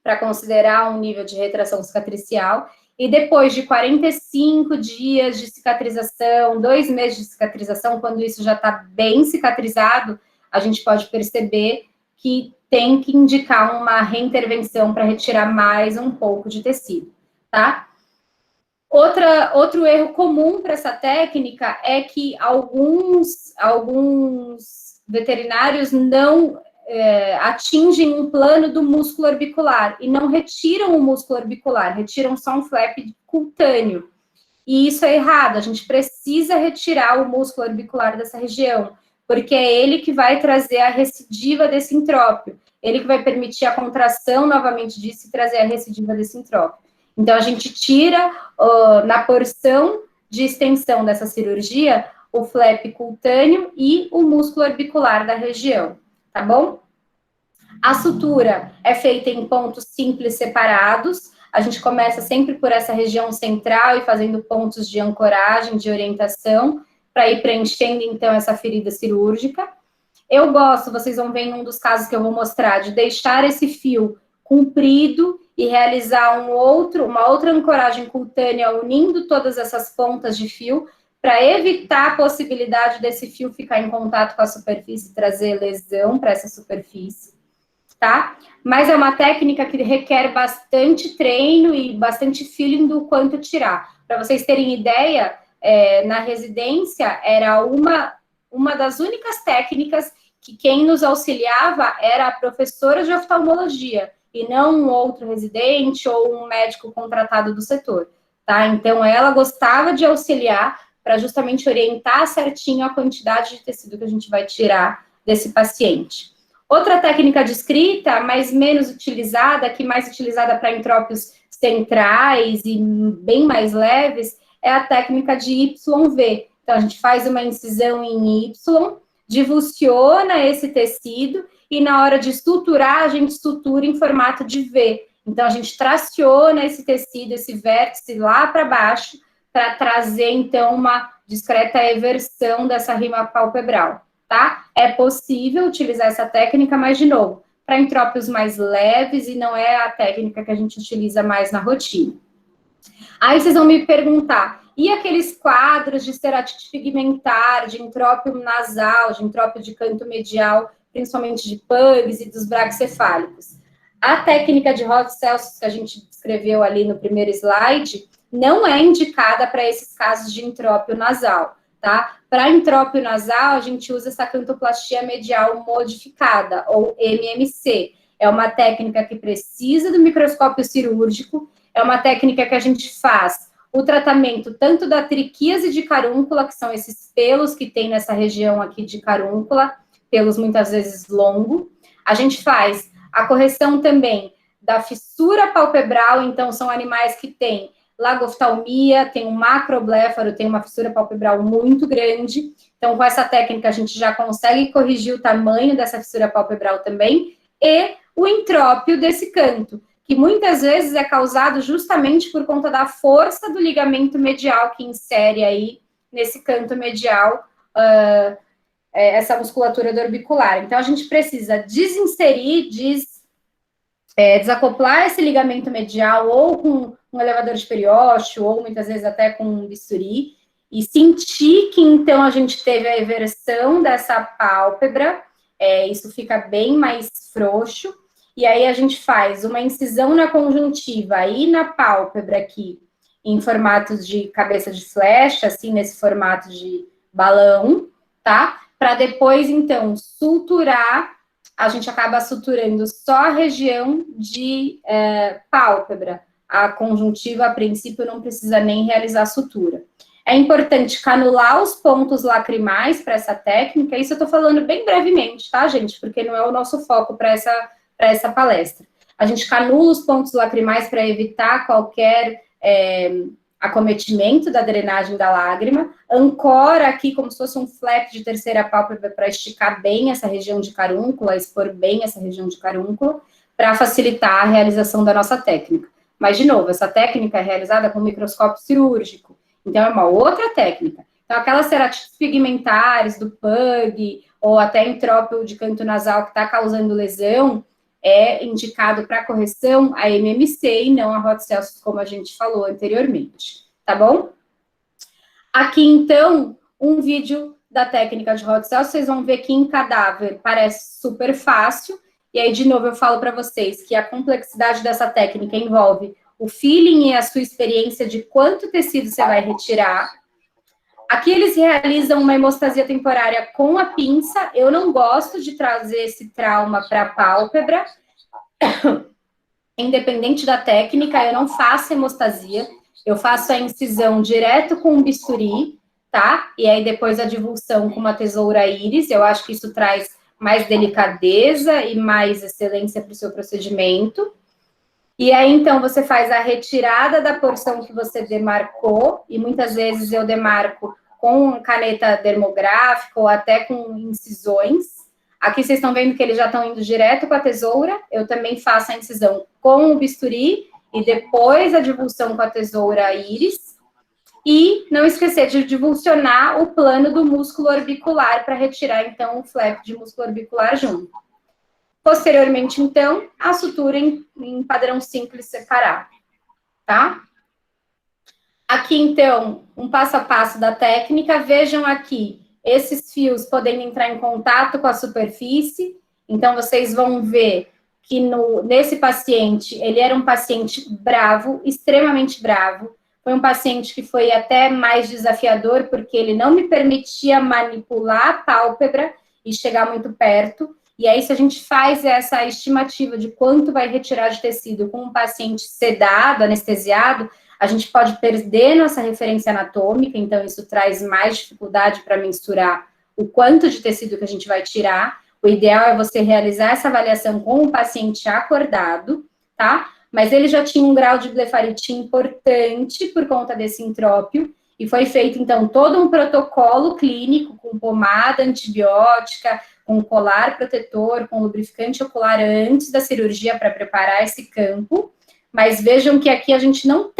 para considerar um nível de retração cicatricial, e depois de 45 dias de cicatrização, 2 meses de cicatrização, quando isso já está bem cicatrizado, a gente pode perceber que tem que indicar uma reintervenção para retirar mais um pouco de tecido, tá? Outro erro comum para essa técnica é que alguns veterinários não atingem um plano do músculo orbicular e não retiram o músculo orbicular, retiram só um flap cutâneo. E isso é errado, a gente precisa retirar o músculo orbicular dessa região, porque é ele que vai trazer a recidiva desse entrópio, ele que vai permitir a contração novamente disso e trazer a recidiva desse entrópio. Então, a gente tira, na porção de extensão dessa cirurgia, o flap cutâneo e o músculo orbicular da região, tá bom? A sutura é feita em pontos simples separados, a gente começa sempre por essa região central e fazendo pontos de ancoragem, de orientação, para ir preenchendo, então, essa ferida cirúrgica. Eu gosto, vocês vão ver em um dos casos que eu vou mostrar, de deixar esse fio comprido e realizar uma outra ancoragem cutânea unindo todas essas pontas de fio para evitar a possibilidade desse fio ficar em contato com a superfície e trazer lesão para essa superfície. tá? Mas é uma técnica que requer bastante treino e bastante feeling do quanto tirar. Para vocês terem ideia, na residência era uma das únicas técnicas que quem nos auxiliava era a professora de oftalmologia, e não um outro residente ou um médico contratado do setor, tá? Então, ela gostava de auxiliar para justamente orientar certinho a quantidade de tecido que a gente vai tirar desse paciente. Outra técnica de escrita, mas menos utilizada, que mais utilizada para entrópios centrais e bem mais leves, é a técnica de YV. Então, a gente faz uma incisão em Y, divulsiona esse tecido e na hora de suturar, a gente sutura em formato de V. Então, a gente traciona esse tecido, esse vértice lá para baixo, para trazer, então, uma discreta eversão dessa rima palpebral, tá? É possível utilizar essa técnica, mas, de novo, para entrópios mais leves e não é a técnica que a gente utiliza mais na rotina. Aí vocês vão me perguntar, e aqueles quadros de ceratite pigmentar, de entrópio nasal, de entrópio de canto medial, principalmente de PUGs e dos braquicefálicos? A técnica de Rossi-Celsus que a gente descreveu ali no primeiro slide não é indicada para esses casos de entrópio nasal, tá? Para entrópio nasal, a gente usa essa cantoplastia medial modificada, ou MMC. É uma técnica que precisa do microscópio cirúrgico, é uma técnica que a gente faz o tratamento tanto da triquíase de carúncula, que são esses pelos que tem nessa região aqui de carúncula, pelos muitas vezes longos. A gente faz a correção também da fissura palpebral, então são animais que têm lagoftalmia, tem um macrobléfaro, tem uma fissura palpebral muito grande. Então, com essa técnica, a gente já consegue corrigir o tamanho dessa fissura palpebral também, e o entrópio desse canto, que muitas vezes é causado justamente por conta da força do ligamento medial que insere aí nesse canto medial essa musculatura do orbicular. Então, a gente precisa desinserir, desacoplar esse ligamento medial ou com um elevador de periósteo, ou muitas vezes até com um bisturi, e sentir que, então, a gente teve a eversão dessa pálpebra, isso fica bem mais frouxo, e aí a gente faz uma incisão na conjuntiva e na pálpebra aqui, em formatos de cabeça de flecha, assim, nesse formato de balão, tá? Para depois, então, suturar, a gente acaba suturando só a região de pálpebra. A conjuntiva, a princípio, não precisa nem realizar sutura. É importante canular os pontos lacrimais para essa técnica, isso eu estou falando bem brevemente, tá, gente? Porque não é o nosso foco para essa palestra. A gente canula os pontos lacrimais para evitar qualquer acometimento da drenagem da lágrima, ancora aqui como se fosse um flap de terceira pálpebra para esticar bem essa região de carúncula, expor bem essa região de carúncula, para facilitar a realização da nossa técnica. Mas, de novo, essa técnica é realizada com microscópio cirúrgico, então é uma outra técnica. Então, aquelas ceratites pigmentares do PUG, ou até entrópio de canto nasal que está causando lesão, é indicado para correção a MMC e não a Rossi-Celsus, como a gente falou anteriormente, tá bom? Aqui, então, um vídeo da técnica de Rossi-Celsus, vocês vão ver que em cadáver parece super fácil, e aí, de novo, eu falo para vocês que a complexidade dessa técnica envolve o feeling e a sua experiência de quanto tecido você vai retirar. Aqui eles realizam uma hemostasia temporária com a pinça. Eu não gosto de trazer esse trauma para a pálpebra. Independente da técnica, eu não faço hemostasia. Eu faço a incisão direto com um bisturi, tá? E aí depois a divulsão com uma tesoura íris. Eu acho que isso traz mais delicadeza e mais excelência para o seu procedimento. E aí, então, você faz a retirada da porção que você demarcou, e muitas vezes eu demarco com caneta dermográfica ou até com incisões. Aqui vocês estão vendo que eles já estão indo direto com a tesoura. Eu também faço a incisão com o bisturi e depois a divulsão com a tesoura íris. E não esquecer de divulsionar o plano do músculo orbicular para retirar, então, o flap de músculo orbicular junto. Posteriormente, então, a sutura em padrão simples separado, tá? Aqui, então, um passo a passo da técnica. Vejam aqui, esses fios podendo entrar em contato com a superfície. Então, vocês vão ver que nesse paciente, ele era um paciente bravo, extremamente bravo. Foi um paciente que foi até mais desafiador, porque ele não me permitia manipular a pálpebra e chegar muito perto. E aí, se a gente faz essa estimativa de quanto vai retirar de tecido com um paciente sedado, anestesiado, a gente pode perder nossa referência anatômica, então isso traz mais dificuldade para mensurar o quanto de tecido que a gente vai tirar. O ideal é você realizar essa avaliação com o paciente acordado, tá? Mas ele já tinha um grau de blefarite importante por conta desse entrópio, e foi feito, então, todo um protocolo clínico com pomada antibiótica, com colar protetor, com lubrificante ocular antes da cirurgia para preparar esse campo. Mas vejam que aqui a gente não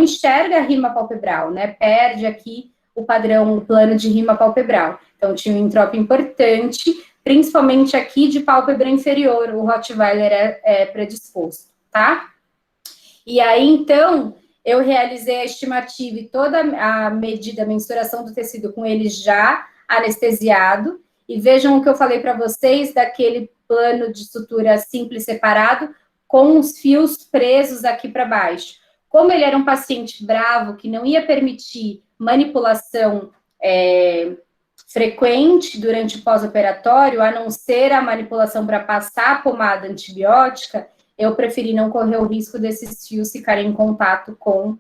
enxerga a rima palpebral, né? Perde aqui o padrão, o plano de rima palpebral. Então, tinha um entrópio importante, principalmente aqui de pálpebra inferior, o Rottweiler é predisposto, tá? E aí, então, eu realizei a estimativa e toda a medida, a mensuração do tecido com ele já anestesiado. E vejam o que eu falei para vocês daquele plano de sutura simples separado com os fios presos aqui para baixo. Como ele era um paciente bravo, que não ia permitir manipulação frequente durante o pós-operatório, a não ser a manipulação para passar a pomada antibiótica, eu preferi não correr o risco desses fios ficarem em contato com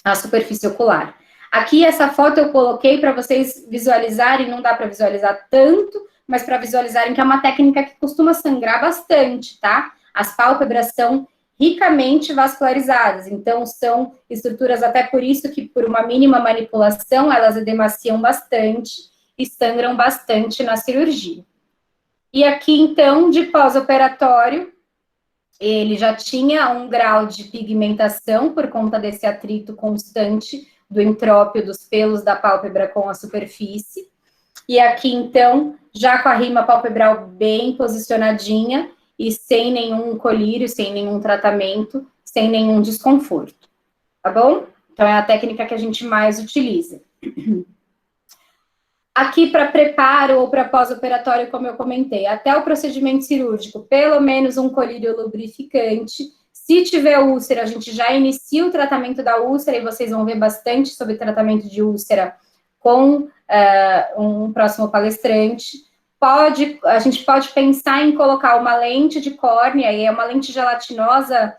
a superfície ocular. Aqui, essa foto eu coloquei para vocês visualizarem, não dá para visualizar tanto, mas para visualizarem que é uma técnica que costuma sangrar bastante, tá? As pálpebras são ricamente vascularizadas, então são estruturas, até por isso que por uma mínima manipulação, elas edemaciam bastante e sangram bastante na cirurgia. E aqui, então, de pós-operatório, ele já tinha um grau de pigmentação por conta desse atrito constante do entrópio dos pelos da pálpebra com a superfície. E aqui, então, já com a rima palpebral bem posicionadinha e sem nenhum colírio, sem nenhum tratamento, sem nenhum desconforto. Tá bom? Então, é a técnica que a gente mais utiliza. Aqui, para preparo ou para pós-operatório, como eu comentei, até o procedimento cirúrgico, pelo menos um colírio lubrificante. Se tiver úlcera, a gente já inicia o tratamento da úlcera, e vocês vão ver bastante sobre tratamento de úlcera com um próximo palestrante. A gente pode pensar em colocar uma lente de córnea, e é uma lente gelatinosa,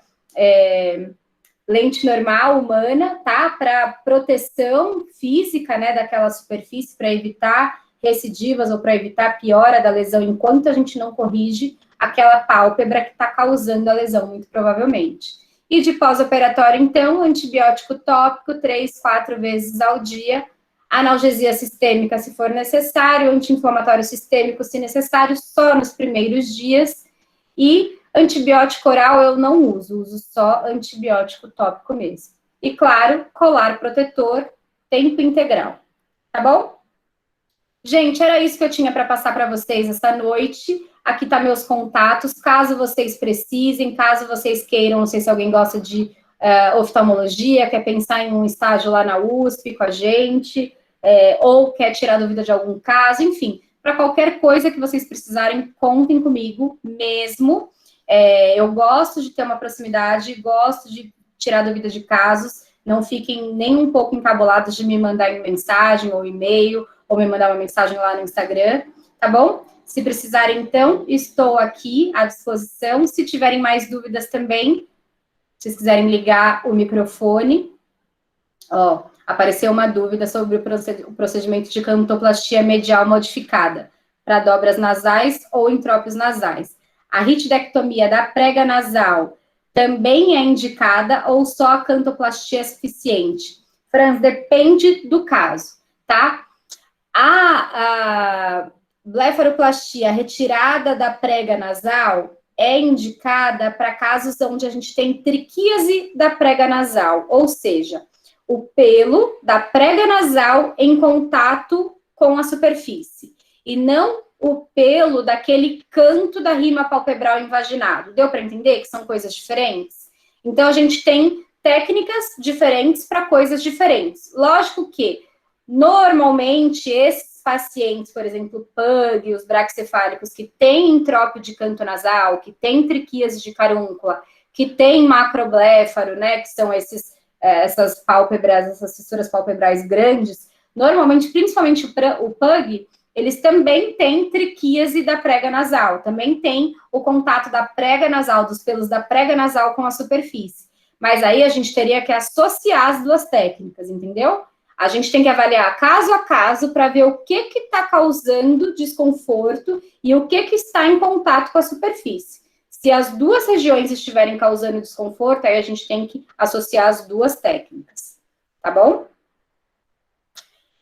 lente normal, humana, tá? Para proteção física, né, daquela superfície, para evitar recidivas ou para evitar piora da lesão, enquanto a gente não corrige aquela pálpebra que está causando a lesão, muito provavelmente. E de pós-operatório, então, antibiótico tópico 3, 4 vezes ao dia, analgesia sistêmica, se for necessário, anti-inflamatório sistêmico, se necessário, só nos primeiros dias, e antibiótico oral eu não uso só antibiótico tópico mesmo. E, claro, colar protetor, tempo integral. Tá bom? Gente, era isso que eu tinha para passar para vocês esta noite. Aqui tá meus contatos, caso vocês precisem, caso vocês queiram, não sei se alguém gosta de oftalmologia, quer pensar em um estágio lá na USP com a gente, ou quer tirar dúvida de algum caso, enfim, para qualquer coisa que vocês precisarem, contem comigo mesmo. Eu gosto de ter uma proximidade, gosto de tirar dúvida de casos, não fiquem nem um pouco encabulados de me mandar mensagem ou e-mail, ou me mandar uma mensagem lá no Instagram, tá bom? Se precisarem, então, estou aqui à disposição. Se tiverem mais dúvidas também, se vocês quiserem ligar o microfone. Ó, apareceu uma dúvida sobre o procedimento de cantoplastia medial modificada para dobras nasais ou entrópios nasais. A ritidectomia da prega nasal também é indicada ou só a cantoplastia é suficiente? Franz, depende do caso, tá? A blefaroplastia retirada da prega nasal é indicada para casos onde a gente tem triquíase da prega nasal, ou seja, o pelo da prega nasal em contato com a superfície, e não o pelo daquele canto da rima palpebral invaginado. Deu para entender que são coisas diferentes? Então, a gente tem técnicas diferentes para coisas diferentes. Lógico que, normalmente, esses pacientes, por exemplo, PUG, os braquicefálicos, que têm entrópio de canto nasal, que têm triquíase de carúncula, que têm macrobléfaro, né, que são essas pálpebras, essas fissuras palpebrais grandes, normalmente, principalmente o PUG, eles também têm triquíase da prega nasal, também tem o contato da prega nasal, dos pelos da prega nasal com a superfície. Mas aí a gente teria que associar as duas técnicas, entendeu? A gente tem que avaliar caso a caso para ver o que está causando desconforto e o que está em contato com a superfície. Se as duas regiões estiverem causando desconforto, aí a gente tem que associar as duas técnicas, tá bom?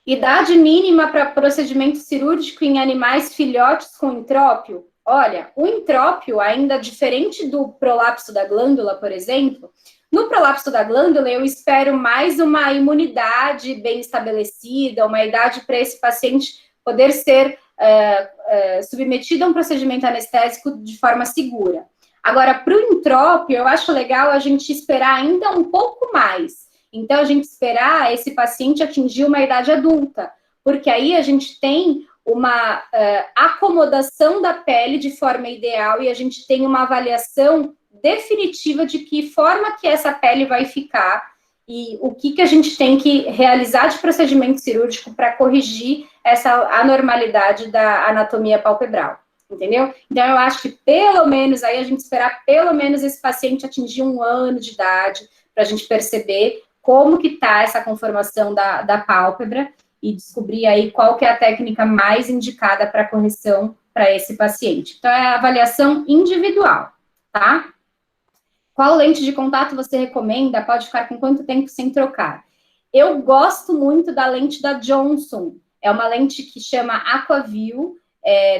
Idade mínima para procedimento cirúrgico em animais filhotes com entrópio? Olha, o entrópio, ainda diferente do prolapso da glândula, por exemplo, no prolapso da glândula eu espero mais uma imunidade bem estabelecida, uma idade para esse paciente poder ser submetido a um procedimento anestésico de forma segura. Agora, para o entrópio, eu acho legal a gente esperar ainda um pouco mais. Então, a gente esperar esse paciente atingir uma idade adulta, porque aí a gente tem uma acomodação da pele de forma ideal e a gente tem uma avaliação definitiva de que forma que essa pele vai ficar e o que a gente tem que realizar de procedimento cirúrgico para corrigir essa anormalidade da anatomia palpebral, entendeu? Então, eu acho que pelo menos, aí a gente esperar pelo menos esse paciente atingir 1 ano de idade, para a gente perceber como que está essa conformação da pálpebra e descobrir aí qual que é a técnica mais indicada para correção para esse paciente. Então, é a avaliação individual, tá? Qual lente de contato você recomenda? Pode ficar com quanto tempo sem trocar? Eu gosto muito da lente da Johnson. É uma lente que chama Aquaview,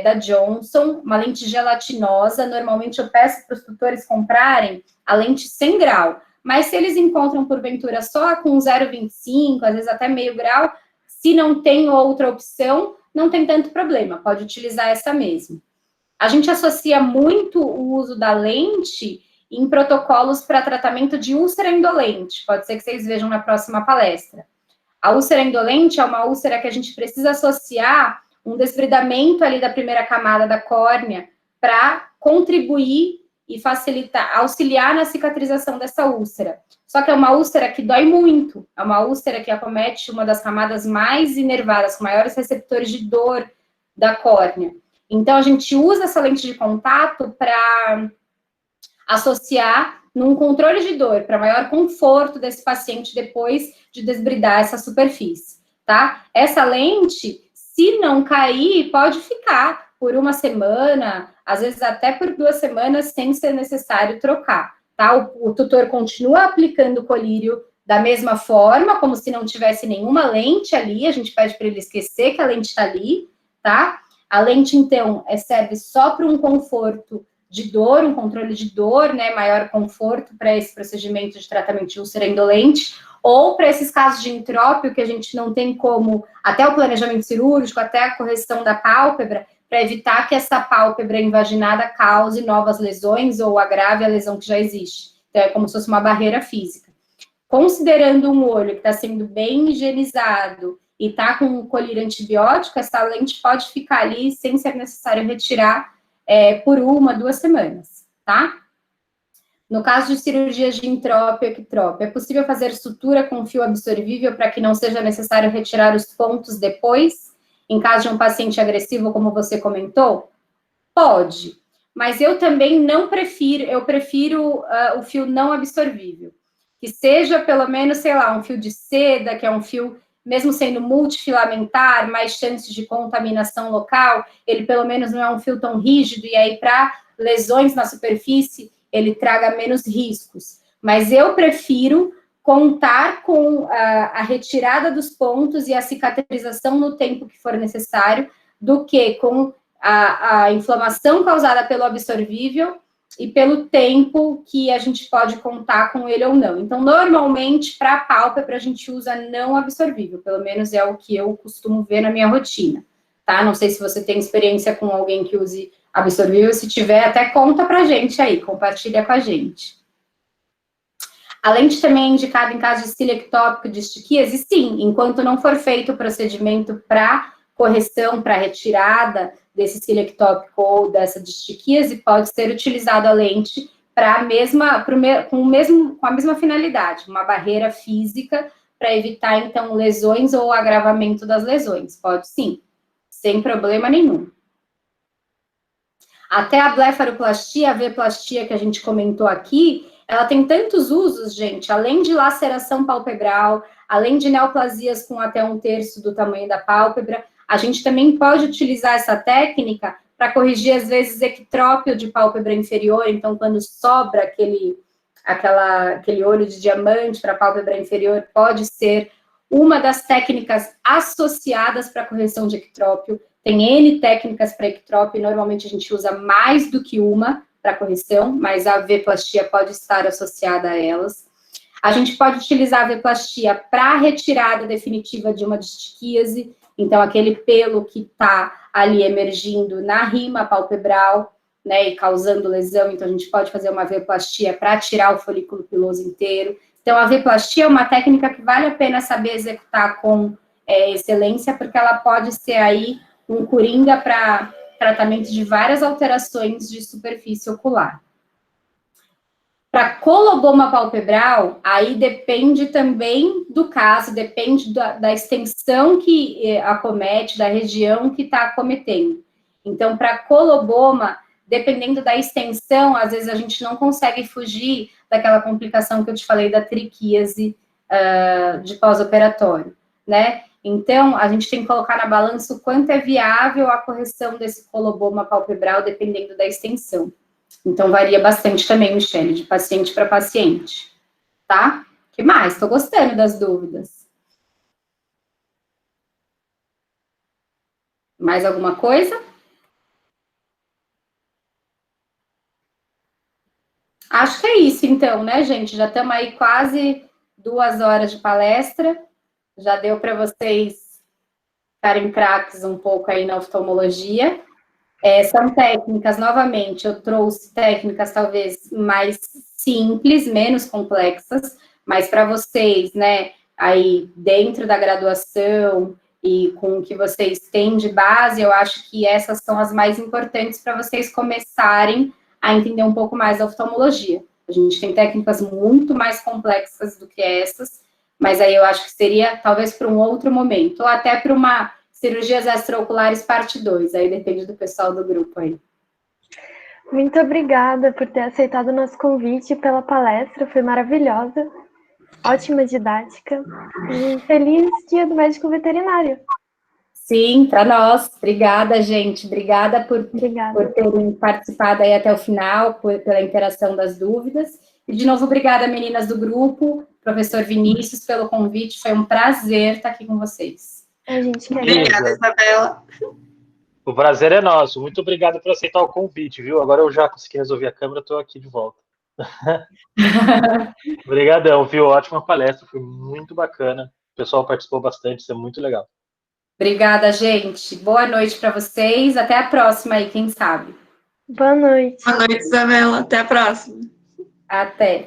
da Johnson, uma lente gelatinosa. Normalmente eu peço para os tutores comprarem a lente 100 grau. Mas se eles encontram, porventura, só com 0,25, às vezes até meio grau, se não tem outra opção, não tem tanto problema, pode utilizar essa mesmo. A gente associa muito o uso da lente em protocolos para tratamento de úlcera indolente, pode ser que vocês vejam na próxima palestra. A úlcera indolente é uma úlcera que a gente precisa associar um desbridamento ali da primeira camada da córnea para contribuir e facilitar, auxiliar na cicatrização dessa úlcera. Só que é uma úlcera que dói muito, é uma úlcera que acomete uma das camadas mais inervadas, com maiores receptores de dor da córnea. Então, a gente usa essa lente de contato para associar num controle de dor, para maior conforto desse paciente depois de desbridar essa superfície, tá? Essa lente, se não cair, pode ficar por 1 semana, às vezes até por 2 semanas, sem ser necessário trocar, tá? O tutor continua aplicando o colírio da mesma forma, como se não tivesse nenhuma lente ali, a gente pede para ele esquecer que a lente está ali, tá? A lente, então, serve só para um conforto de dor, um controle de dor, né, maior conforto para esse procedimento de tratamento de úlcera indolente, ou para esses casos de entrópio que a gente não tem como, até o planejamento cirúrgico, até a correção da pálpebra, para evitar que essa pálpebra invaginada cause novas lesões ou agrave a lesão que já existe. Então, é como se fosse uma barreira física. Considerando um olho que está sendo bem higienizado e está com um colírio antibiótico, essa lente pode ficar ali sem ser necessário retirar por 1, 2 semanas, tá? No caso de cirurgias de entrópio e ectrópio, é possível fazer sutura com fio absorvível para que não seja necessário retirar os pontos depois, em caso de um paciente agressivo, como você comentou? Pode, mas eu também não prefiro, eu prefiro o fio não absorvível, que seja pelo menos, sei lá, um fio de seda, que é um fio, mesmo sendo multifilamentar, mais chances de contaminação local, ele pelo menos não é um fio tão rígido, e aí para lesões na superfície, ele traga menos riscos. Mas eu prefiro contar com a retirada dos pontos e a cicatrização no tempo que for necessário, do que com a inflamação causada pelo absorvível e pelo tempo que a gente pode contar com ele ou não. Então, normalmente, para a pálpebra, a gente usa não absorvível, pelo menos é o que eu costumo ver na minha rotina, tá? Não sei se você tem experiência com alguém que use absorvível, se tiver, até conta pra gente aí, compartilha com a gente. A lente também é indicada em caso de cílio ectópico de estiquíase? Sim, enquanto não for feito o procedimento para correção para retirada desse cílio ectópico ou dessa distiquíase, pode ser utilizado a lente com a mesma finalidade, uma barreira física para evitar, então, lesões ou agravamento das lesões. Pode sim, sem problema nenhum. Até a blefaroplastia, a V-plastia que a gente comentou aqui, ela tem tantos usos, gente, além de laceração palpebral, além de neoplasias com até 1/3 do tamanho da pálpebra, a gente também pode utilizar essa técnica para corrigir, às vezes, ectrópio de pálpebra inferior, então, quando sobra aquele olho de diamante para a pálpebra inferior, pode ser uma das técnicas associadas para correção de ectrópio. Tem N técnicas para ectrópio, normalmente a gente usa mais do que uma para correção, mas a V-plastia pode estar associada a elas. A gente pode utilizar a V-plastia para retirada definitiva de uma distiquíase, então aquele pelo que está ali emergindo na rima palpebral, né, e causando lesão, então a gente pode fazer uma V-plastia para tirar o folículo piloso inteiro. Então a V-plastia é uma técnica que vale a pena saber executar com excelência, porque ela pode ser aí um coringa para tratamento de várias alterações de superfície ocular. Para coloboma palpebral, aí depende também do caso, depende da extensão que acomete, da região que está acometendo. Então, para coloboma, dependendo da extensão, às vezes a gente não consegue fugir daquela complicação que eu te falei da triquíase de pós-operatório, né? Então, a gente tem que colocar na balança o quanto é viável a correção desse coloboma palpebral, dependendo da extensão. Então, varia bastante também, Michele, de paciente para paciente, tá? O que mais? Estou gostando das dúvidas. Mais alguma coisa? Acho que é isso, então, né, gente? Já estamos aí quase 2 horas de palestra. Já deu para vocês ficarem craques um pouco aí na oftalmologia. São técnicas, novamente, eu trouxe técnicas talvez mais simples, menos complexas, mas para vocês, né, aí dentro da graduação e com o que vocês têm de base, eu acho que essas são as mais importantes para vocês começarem a entender um pouco mais da oftalmologia. A gente tem técnicas muito mais complexas do que essas, mas aí eu acho que seria talvez para um outro momento, ou até para uma cirurgias extraoculares parte 2, aí depende do pessoal do grupo aí. Muito obrigada por ter aceitado o nosso convite pela palestra, foi maravilhosa, ótima didática, e feliz Dia do Médico Veterinário. Sim, para nós, obrigada, gente, obrigada por terem participado aí até o final, pela interação das dúvidas, e de novo, obrigada, meninas do grupo, professor Vinícius, pelo convite, foi um prazer estar aqui com vocês. A gente quer. Obrigada, Isabela. O prazer é nosso. Muito obrigado por aceitar o convite, viu? Agora eu já consegui resolver a câmera, estou aqui de volta. Obrigadão, viu? Ótima palestra, foi muito bacana. O pessoal participou bastante, isso é muito legal. Obrigada, gente. Boa noite para vocês. Até a próxima aí, quem sabe. Boa noite. Boa noite, Isabela. Até a próxima. Até.